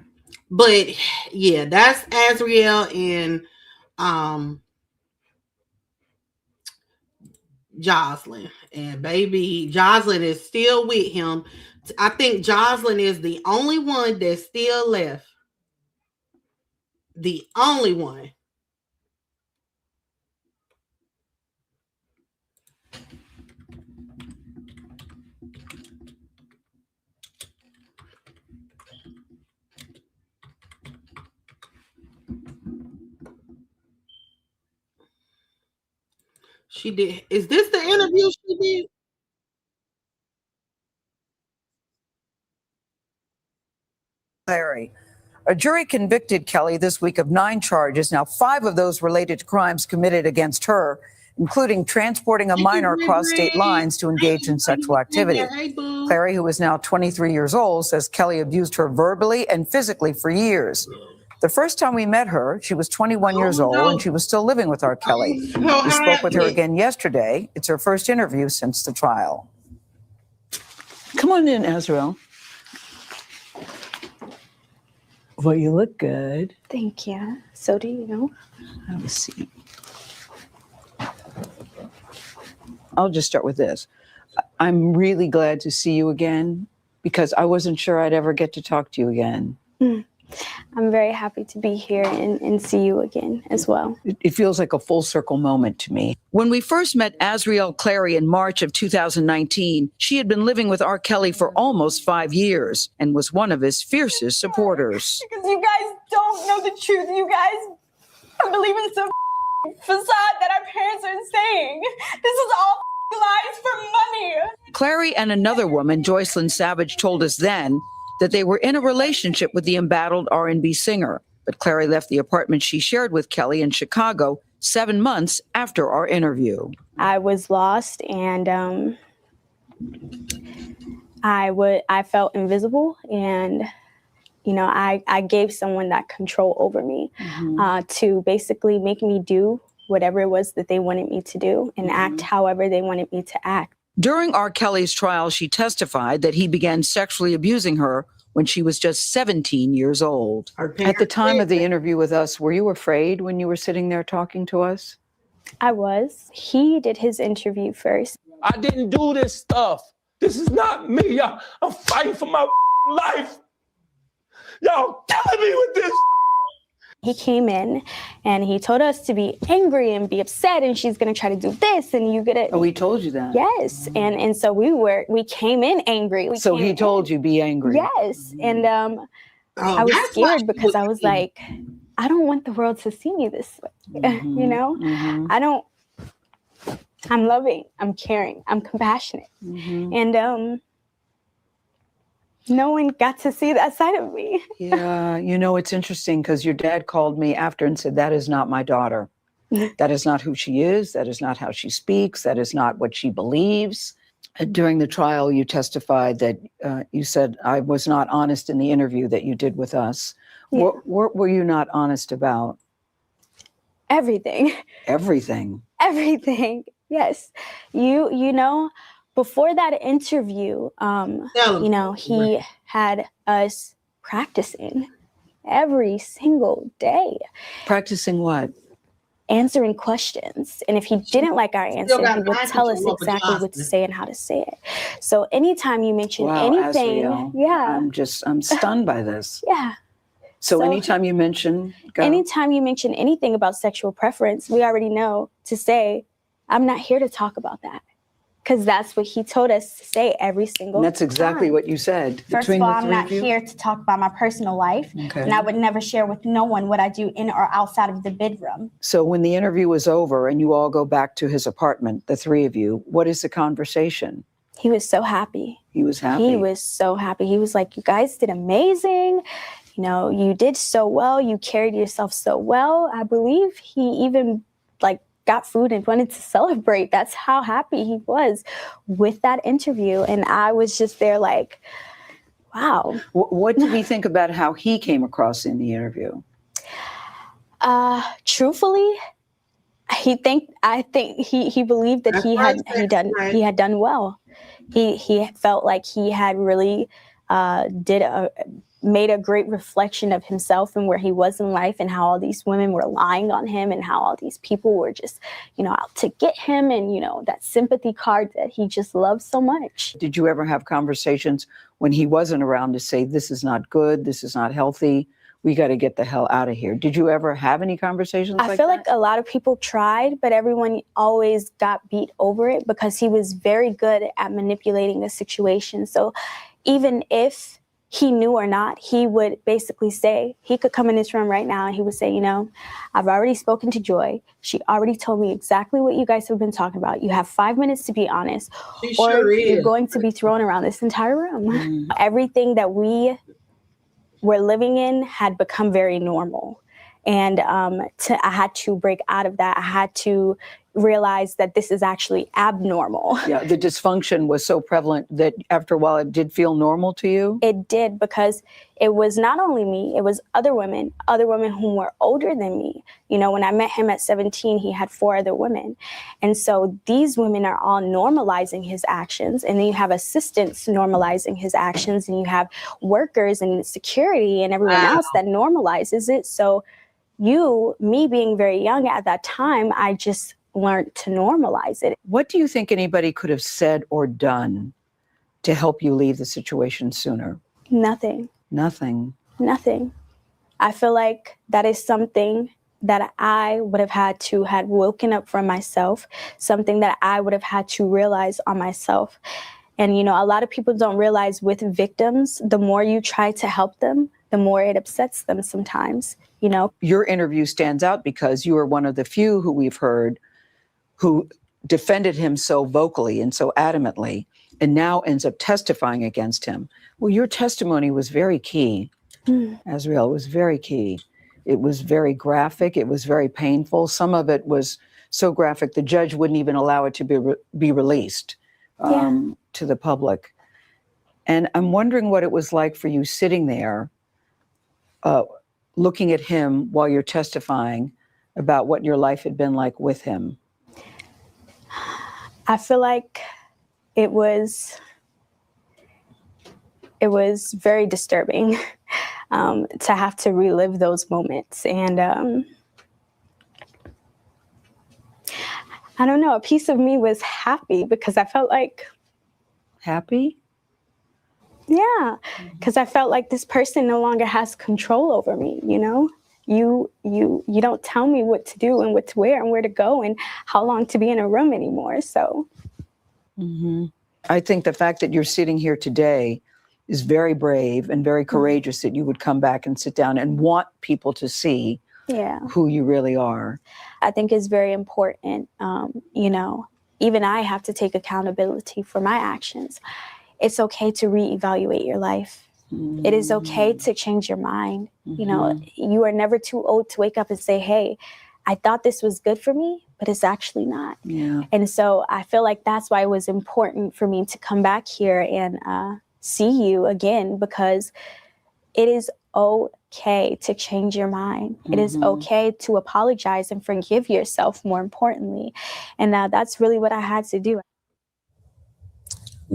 But yeah, that's Azriel and Jocelyn. And baby, Jocelyn is still with him. I think Jocelyn is the only one that's still left. The only one. She did. Is this the interview she did? Larry. A jury convicted Kelly this week of 9 charges. Now, 5 of those related to crimes committed against her, including transporting a minor across state lines to engage in sexual activity. Clary, who is now 23 years old, says Kelly abused her verbally and physically for years. The first time we met her, she was 21 years old and she was still living with R. Kelly. We spoke with her again yesterday. It's her first interview since the trial. Come on in, Azriel. Well, you look good. Thank you. So do you. Have a seat. I'll just start with this. I'm really glad to see you again because I wasn't sure I'd ever get to talk to you again. I'm very happy to be here and see you again as well. It feels like a full circle moment to me. When we first met Azriel Clary in March of 2019, she had been living with R. Kelly for almost 5 years and was one of his fiercest supporters. Because you guys don't know the truth. You guys believe in some facade that our parents are saying. This is all lies for money. Clary and another woman, Joycelyn Savage, told us then that they were in a relationship with the embattled R&B singer. But Clary left the apartment she shared with Kelly in Chicago 7 months after our interview. I was lost and I felt invisible, and I gave someone that control over me to basically make me do whatever it was that they wanted me to do and act however they wanted me to act. During R. Kelly's trial, she testified that he began sexually abusing her when she was just 17 years old. At the time of the interview with us, were you afraid when you were sitting there talking to us? I was. He did his interview first. I didn't do this stuff. This is not me. I'm fighting for my life. Y'all killing me with this. He came in and he told us to be angry and be upset, and she's gonna try to do this and you gonna. Oh, he told you that? Yes, and so we came in angry. So he told you be angry? Yes, and I was scared because I was like, I don't want the world to see me this way. I don't. I'm loving. I'm caring. I'm compassionate, and no one got to see that side of me. Yeah, it's interesting because your dad called me after and said, that is not my daughter. That is not who she is. That is not how she speaks. That is not what she believes. During the trial, you testified that you said, I was not honest in the interview that you did with us. Yeah. What were you not honest about? Everything. Everything. Everything. Yes. You know, before that interview, he had us practicing every single day. Practicing what? Answering questions. And if he didn't like our answer, he would tell us exactly what to say and how to say it. So anytime you mention anything, Azriel, I'm stunned by this. Yeah. So anytime you mention anything about sexual preference, we already know to say, I'm not here to talk about that. Because that's what he told us to say every single And that's exactly time. what you said. First of all, I'm not here to talk about my personal life. Okay. And I would never share with no one what I do in or outside of the bedroom. So when the interview was over and you all go back to his apartment, the three of you, what is the conversation? He was so happy. He was happy. He was so happy. He was like, you guys did amazing. You know, you did so well. You carried yourself so well. I believe he even got food and wanted to celebrate. That's how happy he was with that interview. And I was just there like, wow. What did he think about how he came across in the interview? Truthfully, I think he believed that he had done well. He felt like he had really made a great reflection of himself and where he was in life, and how all these women were lying on him, and how all these people were just, out to get him, and, that sympathy card that he just loves so much. Did you ever have conversations when he wasn't around to say, this is not good, this is not healthy, we got to get the hell out of here? Did you ever have any conversations like that? I feel like a lot of people tried, but everyone always got beat over it because he was very good at manipulating the situation. So even if he knew or not, he would basically say, he could come in this room right now and he would say, I've already spoken to Joy. She already told me exactly what you guys have been talking about. You have 5 minutes to be honest, you're going to be thrown around this entire room. Everything that we were living in had become very normal. And I had to break out of that. I had to realize that this is actually abnormal. Yeah, the dysfunction was so prevalent that after a while it did feel normal to you? It did, because it was not only me, it was other women who were older than me. When I met him at 17, he had 4 other women. And so these women are all normalizing his actions. And then you have assistants normalizing his actions, and you have workers and security and everyone else that normalizes it. So me being very young at that time, I just learned to normalize it. What do you think anybody could have said or done to help you leave the situation sooner? Nothing. Nothing. Nothing. I feel like that is something that I would have had to had woken up from myself, something that I would have had to realize on myself. And, a lot of people don't realize with victims, the more you try to help them, the more it upsets them sometimes, Your interview stands out because you are one of the few who we've heard who defended him so vocally and so adamantly, and now ends up testifying against him. Well, your testimony was very key, Azriel, was very key. It was very graphic. It was very painful. Some of it was so graphic, the judge wouldn't even allow it to be released to the public. And I'm wondering what it was like for you sitting there, looking at him while you're testifying about what your life had been like with him. I feel like it was very disturbing to have to relive those moments. And I don't know, a piece of me was happy because I felt like... Happy? Yeah, because I felt like this person no longer has control over me, You don't tell me what to do and what to wear and where to go and how long to be in a room anymore. So I think the fact that you're sitting here today is very brave and very courageous, that you would come back and sit down and want people to see who you really are. I think it's very important. Even I have to take accountability for my actions. It's okay to reevaluate your life. It is okay to change your mind. You are never too old to wake up and say, hey, I thought this was good for me, but it's actually not. Yeah. And so I feel like that's why it was important for me to come back here and see you again, because it is okay to change your mind. It is okay to apologize and forgive yourself, more importantly. And that's really what I had to do.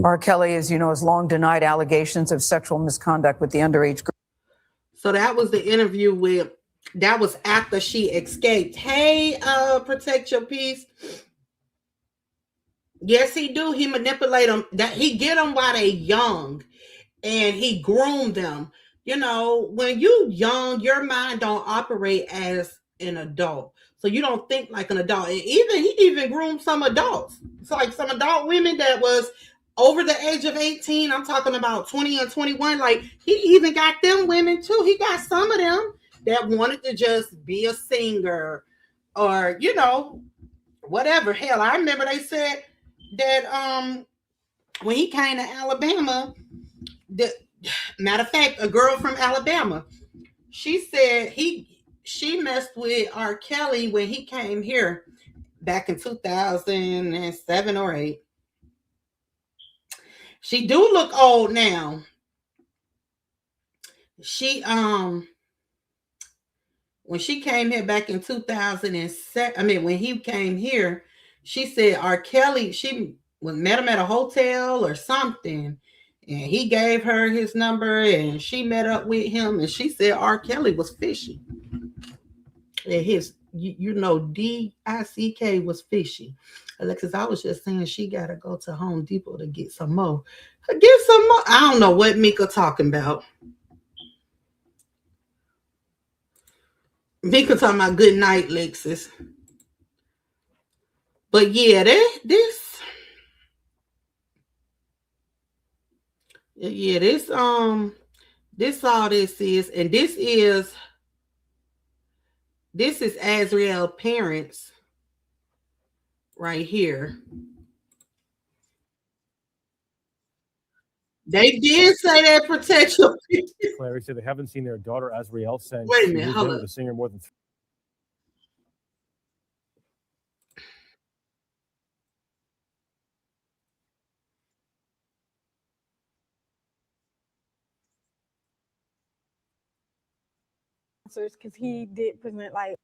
R. Kelly, as you know, has long denied allegations of sexual misconduct with the underage girl. So that was the interview that was after she escaped. Hey, protect your peace. Yes, he do. He manipulate them. That he get them while they young, and he groomed them. you know, when you young, your mind don't operate as an adult. So you don't think like an adult. And he even groomed some adults. It's like some adult women that was over the age of 18. I'm talking about 20 and 21. Like, he even got them women too. He got some of them that wanted to just be a singer or, you know, whatever. Hell, I remember they said that when he came to Alabama, matter of fact, a girl from Alabama, she said she messed with R. Kelly when he came here back in 2007 or 8. She do look old now. She when she came here back in 2007, when he came here, she said R. Kelly, she met him at a hotel or something, and he gave her his number, and she met up with him, and she said R. Kelly was fishy. And his, DICK was fishy. Alexis, I was just saying she got to go to Home Depot to get some more. I don't know what Mika talking about. Mika talking about good night, Lexus. But yeah, this all this is, and this is Azriel's parents right here. They did say that protection. Clary said they haven't seen their daughter Azriel since. Wait a minute, hold up. The singer more than. Because he did present like.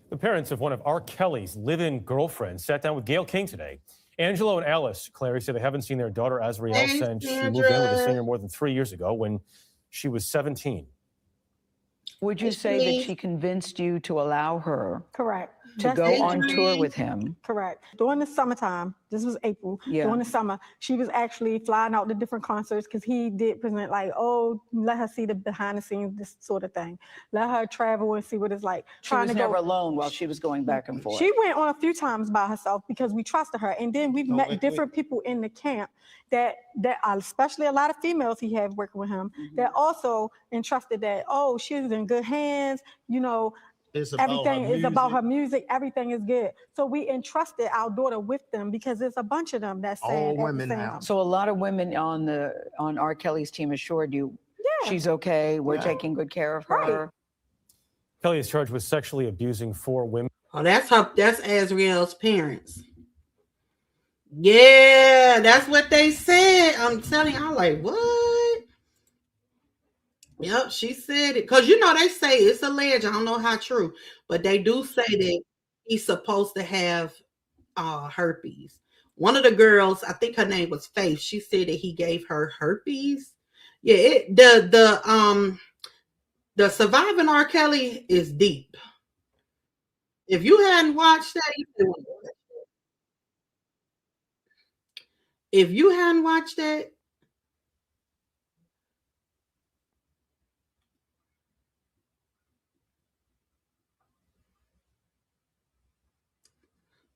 The parents of one of R. Kelly's live-in girlfriends sat down with Gayle King today. Angelo and Alice, Clary, said they haven't seen their daughter Azriel since she moved in with the singer more than 3 years ago when she was 17. Would you say that she convinced you to allow her Correct. to go on tour with him? Correct. During the summertime, this was April, during the summer, she was actually flying out to different concerts because he did present like, oh, let her see the behind the scenes, this sort of thing. Let her travel and see what it's like. She was never alone while she was going back and forth. She went on a few times by herself because we trusted her. And then we've met different people in the camp that are, especially a lot of females he had working with him, that also entrusted that, oh, she was in good hands, you know, everything is about her music. Everything is good. So we entrusted our daughter with them because there's a bunch of them that's all women now. So a lot of women on R. Kelly's team assured you, she's okay. We're taking good care of her. Kelly is charged with sexually abusing 4 women. Oh, that's Azriel's parents. Yeah, that's what they said. I'm telling you, I'm like, what? Yep, she said it. Because, they say it's alleged. I don't know how true. But they do say that he's supposed to have herpes. One of the girls, I think her name was Faith, she said that he gave her herpes. Yeah, the Surviving R. Kelly is deep. If you hadn't watched that, if you hadn't watched that,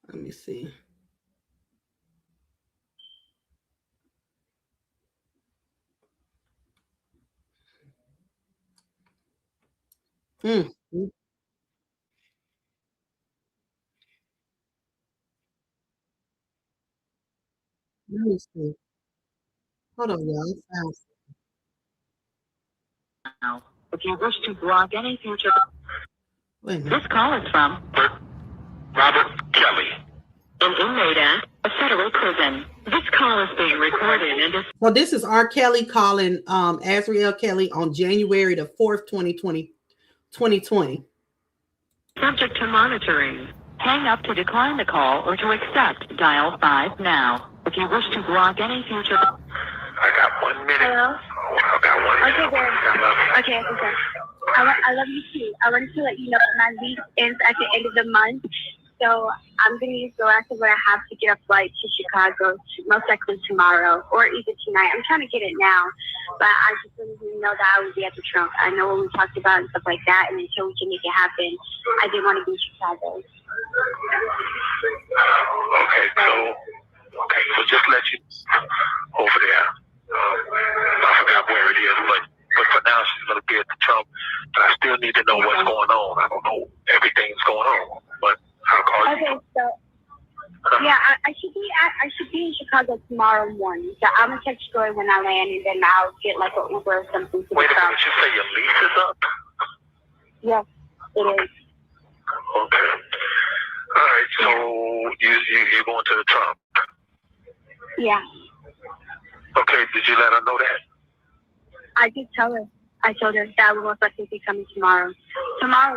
let me see. Let me see. Hold on, y'all. Now, if you wish to block any future. This call is from Robert Kelly, an inmate at a federal prison. This call is being recorded and is. Well, this is R. Kelly calling Azriel Kelly on January the 4th, 2020. Subject to monitoring. Hang up to decline the call or to accept. Dial 5 now. If you wish to block any future. I got 1 minute. Hello? Oh, I got 1 minute. Okay, good. I love you. Okay, okay. I love you too. I wanted to let you know that my lease ends at the end of the month. So I'm going to use the rest of what I have to get a flight to Chicago, most likely tomorrow or even tonight. I'm trying to get it now, but I just didn't even know that I would be at the trunk. I know what we talked about and stuff like that, and until we can make it happen, I didn't want to be in Chicago. Okay, so just let you over there. I forgot where it is, but for now she's going to be at the trunk. But I still need to know what's going on. I don't know everything's going on, but I'll call you. Okay, so yeah, I should be in Chicago tomorrow morning. So I'm gonna text Joy when I land, and then I'll get like an Uber or something. Wait a minute, you say your lease is up? Yes, it is. Okay. All right, so you're going to the trunk? Yeah. Okay, did you let her know that? I did tell her. I told her that we're most likely be coming tomorrow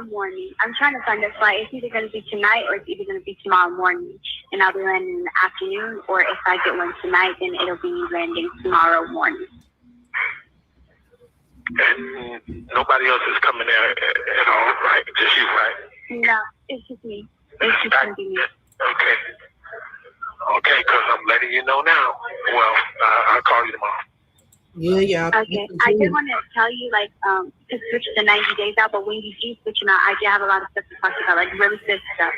morning. I'm trying to find a flight. It's either going to be tonight or it's either going to be tomorrow morning. And I'll be landing in the afternoon, or if I get one tonight, then it'll be landing tomorrow morning. And nobody else is coming there at all, right? Just you, right? No, it's just me. It's just going to be me. Okay. Okay, because I'm letting you know now. Well, I'll call you tomorrow. Yeah. Okay. I did want to tell you, like, to switch the 90 days out, but when you do switch them out, I do have a lot of stuff to talk about, like really good stuff.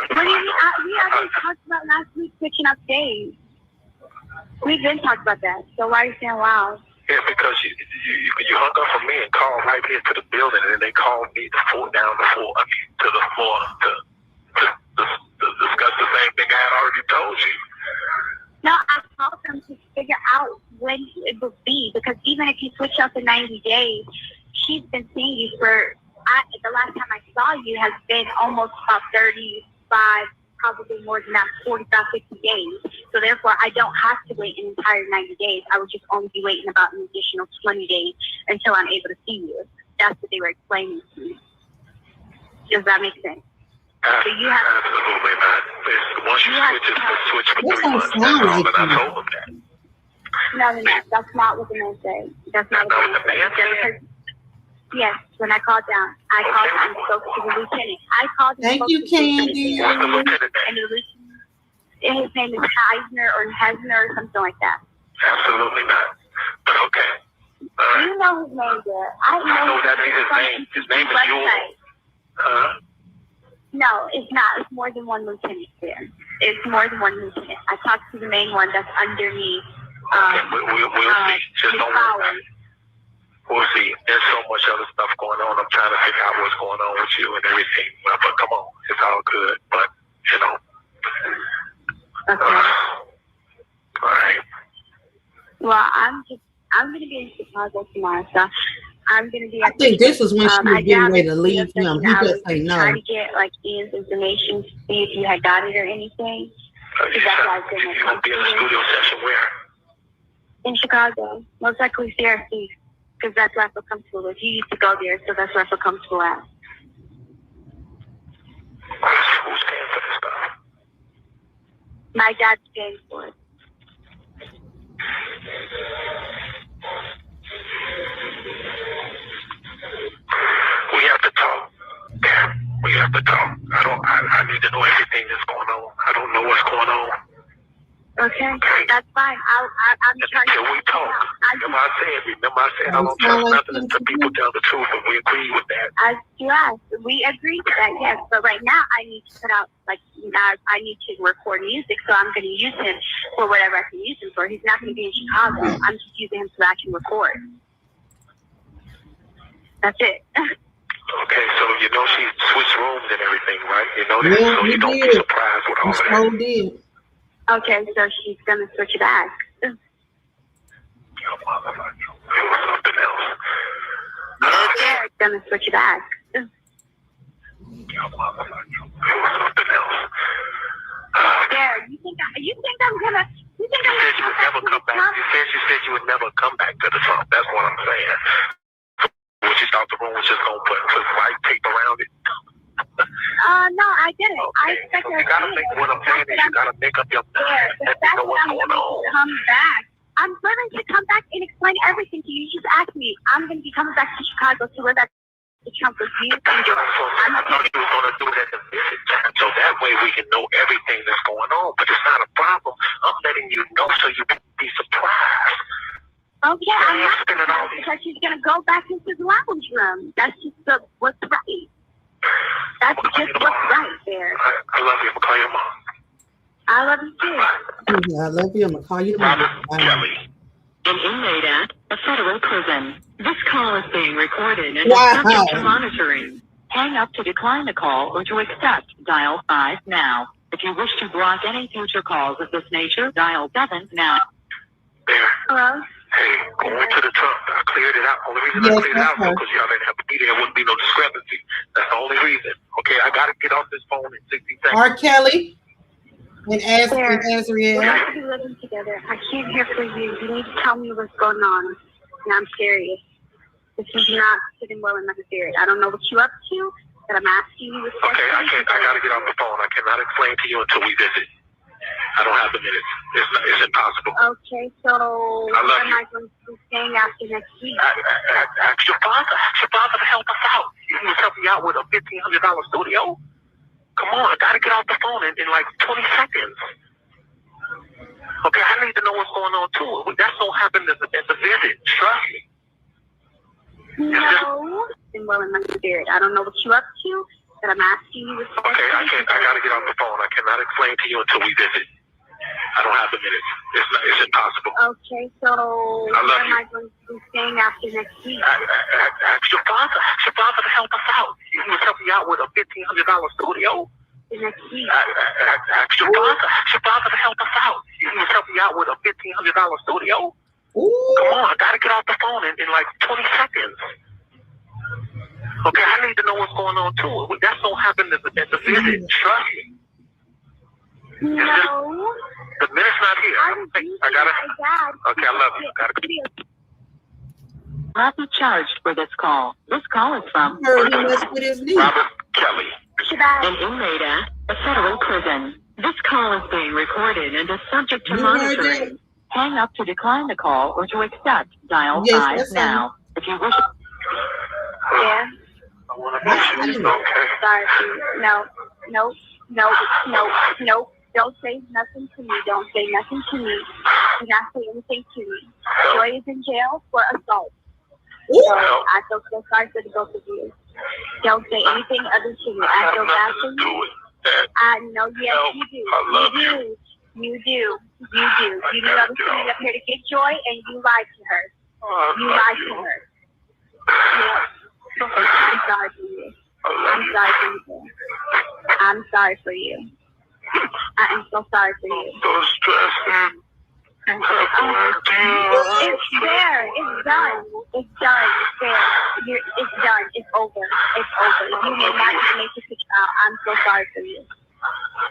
What do you mean? We already talked about last week switching up days. We've been talking about that. So why are you saying wow? Yeah, because you hung up from me and called right here to the building, and then they called me to the floor to discuss the same thing I had already told you. No, I called them to figure out when it would be, because even if you switch out the 90 days, she's been seeing you the last time I saw you has been almost about 35, probably more than that, 45, 50 days. So therefore, I don't have to wait an entire 90 days. I would just only be waiting about an additional 20 days until I'm able to see you. That's what they were explaining to me. Does that make sense? So you have absolutely not. Once you switch for 3 months, that's all, and I told them that. No. That's not what the man said. That's not what the man said. Yes, when I called down, I called and spoke to the lieutenant. I called and Thank spoke you, to Candy. What's the lieutenant name? And his name is Hesner or something like that. Absolutely not. But okay. You know his name there. I know that ain't his name. His name is Yule. Huh? No, it's not. It's more than one lieutenant there. It's more than one lieutenant. I talked to the main one that's underneath. We'll see. Just don't worry about it. We'll see. There's so much other stuff going on. I'm trying to figure out what's going on with you and everything. But come on, it's all good. But Okay. All right. Well, I'm going to be in Chicago tomorrow, so I'm going to be. I think this is when she was getting ready to leave him. He just say no. Try to get like Ian's information to see if you had got it or anything. You're going to be in the studio session where? In Chicago, most likely CRC, because that's where I feel comfortable with. You used to go there, so that's where I feel comfortable at. Who's paying for this stuff? My dad's paying for it. We have to talk. We have to talk. I need to know everything that's going on. I don't know what's going on. Okay, that's fine. I'm trying to. Can we talk? Remember I said I don't trust nothing until people tell the truth, and we agree with that. As you asked, we agree with that, yes. But right now, I need to put out, I need to record music, so I'm going to use him for whatever I can use him for. He's not going to be in Chicago. I'm just using him so I can record. That's it. Okay, so you know she switched rooms and everything, right? You know that, so you don't be surprised with all that. Did. Okay, so she's going to switch back. It was something else. She's going to switch back. It was something else. There, you think I'm going to... You said you would never come back. You said you would never come back to the Trump. That's what I'm saying. What you thought the room was just going to put white tape around it? No, I didn't. Okay. I expected so you got to think what I'm saying is you got to make up your mind and you know what's going on. Come back. I'm willing to come back and explain everything to you. You just asked me. I'm going to be coming back to Chicago to live at the Trump review. I thought you was going to do it at the visit, so that way we can know everything that's going on. But it's not a problem. I'm letting you know so you can be surprised. Oh yeah, I'm not surprised because she's going to go back into the lounge room. That's just what's right. That's just what's right there. I love you. I'm going to call your mom. I love you too. Yeah, I love you. I'm going to call you tomorrow. An inmate at a federal prison. This call is being recorded and Wow. is subject to monitoring. Hang up to decline the call or to accept. Dial 5 now. If you wish to block any future calls of this nature, dial 7 now. Hello? Hey, go into the trunk. I cleared it out. Only reason I cleared it out is because y'all didn't have to be there. Wouldn't be no discrepancy. That's the only reason. Okay, I got to get off this phone in 60 seconds. R. Kelly and Azriel. We have to be living together. I can't hear for you. You need to tell me what's going on. And I'm serious. This is not sitting well in my spirit. I don't know what you're up to, but I'm asking you. Okay, I got to get off the phone. I cannot explain to you until we visit. I don't have the minutes. It's impossible. Okay, so I love when am I going to be staying after next week? Ask your father. Ask your father to help us out. He was helping you out with a $1,500 studio. Come on, I gotta get off the phone in like 20 seconds. Okay, I need to know what's going on too. That's gonna happen at the visit. Trust me. No, and well in my spirit. I don't know what you're up to, but I'm asking you. Okay, I gotta get off the phone. I cannot explain to you until we visit. I don't have the minutes. It's impossible. Okay, so when am I going to be staying after next week? Ask your father. Ask your father to help us out. He was helping you out with a $1,500 studio. Next week. Ask your father. Ask your father to help us out. He was helping you out with a $1,500 studio. Come on, I gotta get off the phone in like 20 seconds. Okay, I need to know what's going on too. That's gonna happen at the visit. Trust me. No. The minute's not here. I gotta. Okay, I love you. Gotta. Not be charged for this call. This call is from Robert Kelly. An inmate at a federal prison. This call is being recorded and is subject to monitoring. Hang up to decline the call or to accept. Dial 5 now. If you wish. Yeah. I want to make sure. Okay. Sorry. No. Don't say nothing to me. Don't say nothing to me. Do not say anything to me. Joy is in jail for assault. So I feel so sorry for the both of you. Don't say anything other to me. I feel bad for you. I know, yes, you do. You do. You knew I was coming up here to get Joy, and you lied to her. You lied to her. Yeah. I'm sorry for you. I'm sorry for you. I am so sorry for you. So stressed. It's there. It's done. It's done. It's there. It's done. It's over. It's over. You may not even make it out. I'm so sorry for you.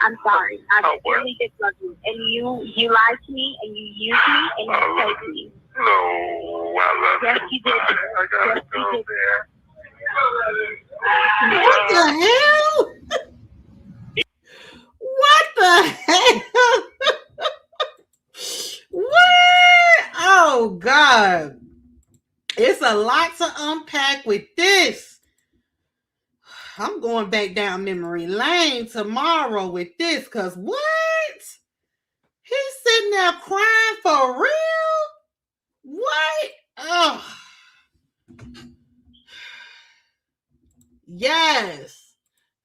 I'm sorry. I really did love you. And you lied to me, and you used me, and you played me. No, I love you. Yes, you did. Yes, you did. What the hell? What the hell? What? Oh, God. It's a lot to unpack with this. I'm going back down memory lane tomorrow with this, because what? He's sitting there crying for real? What? Oh. Yes.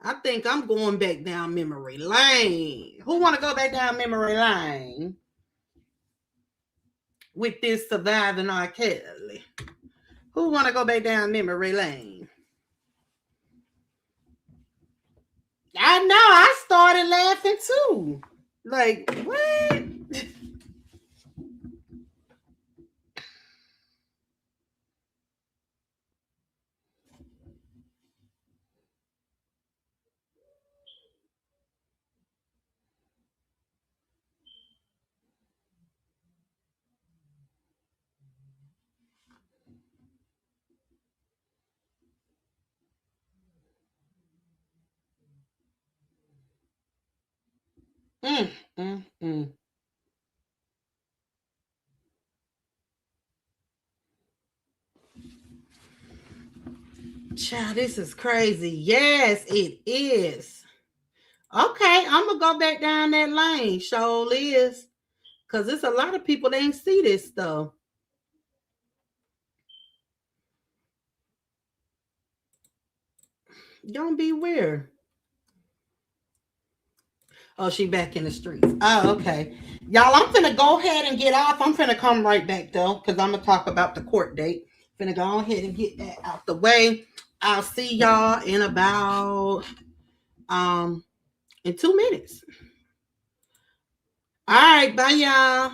I think I'm going back down memory lane. Who want to go back down memory lane with this surviving R. Kelly? Who want to go back down memory lane? I know. I started laughing too. Like, what? Child, this is crazy. Yes, it is. Okay, I'm gonna go back down that lane. Sure is. Because there's a lot of people that ain't see this stuff. Don't be weird. Oh, she back in the streets. Oh, okay. Y'all, I'm finna go ahead and get off. I'm finna come right back, though, because I'm gonna talk about the court date. Finna go ahead and get that out the way. I'll see y'all in about in 2 minutes. All right, bye, y'all.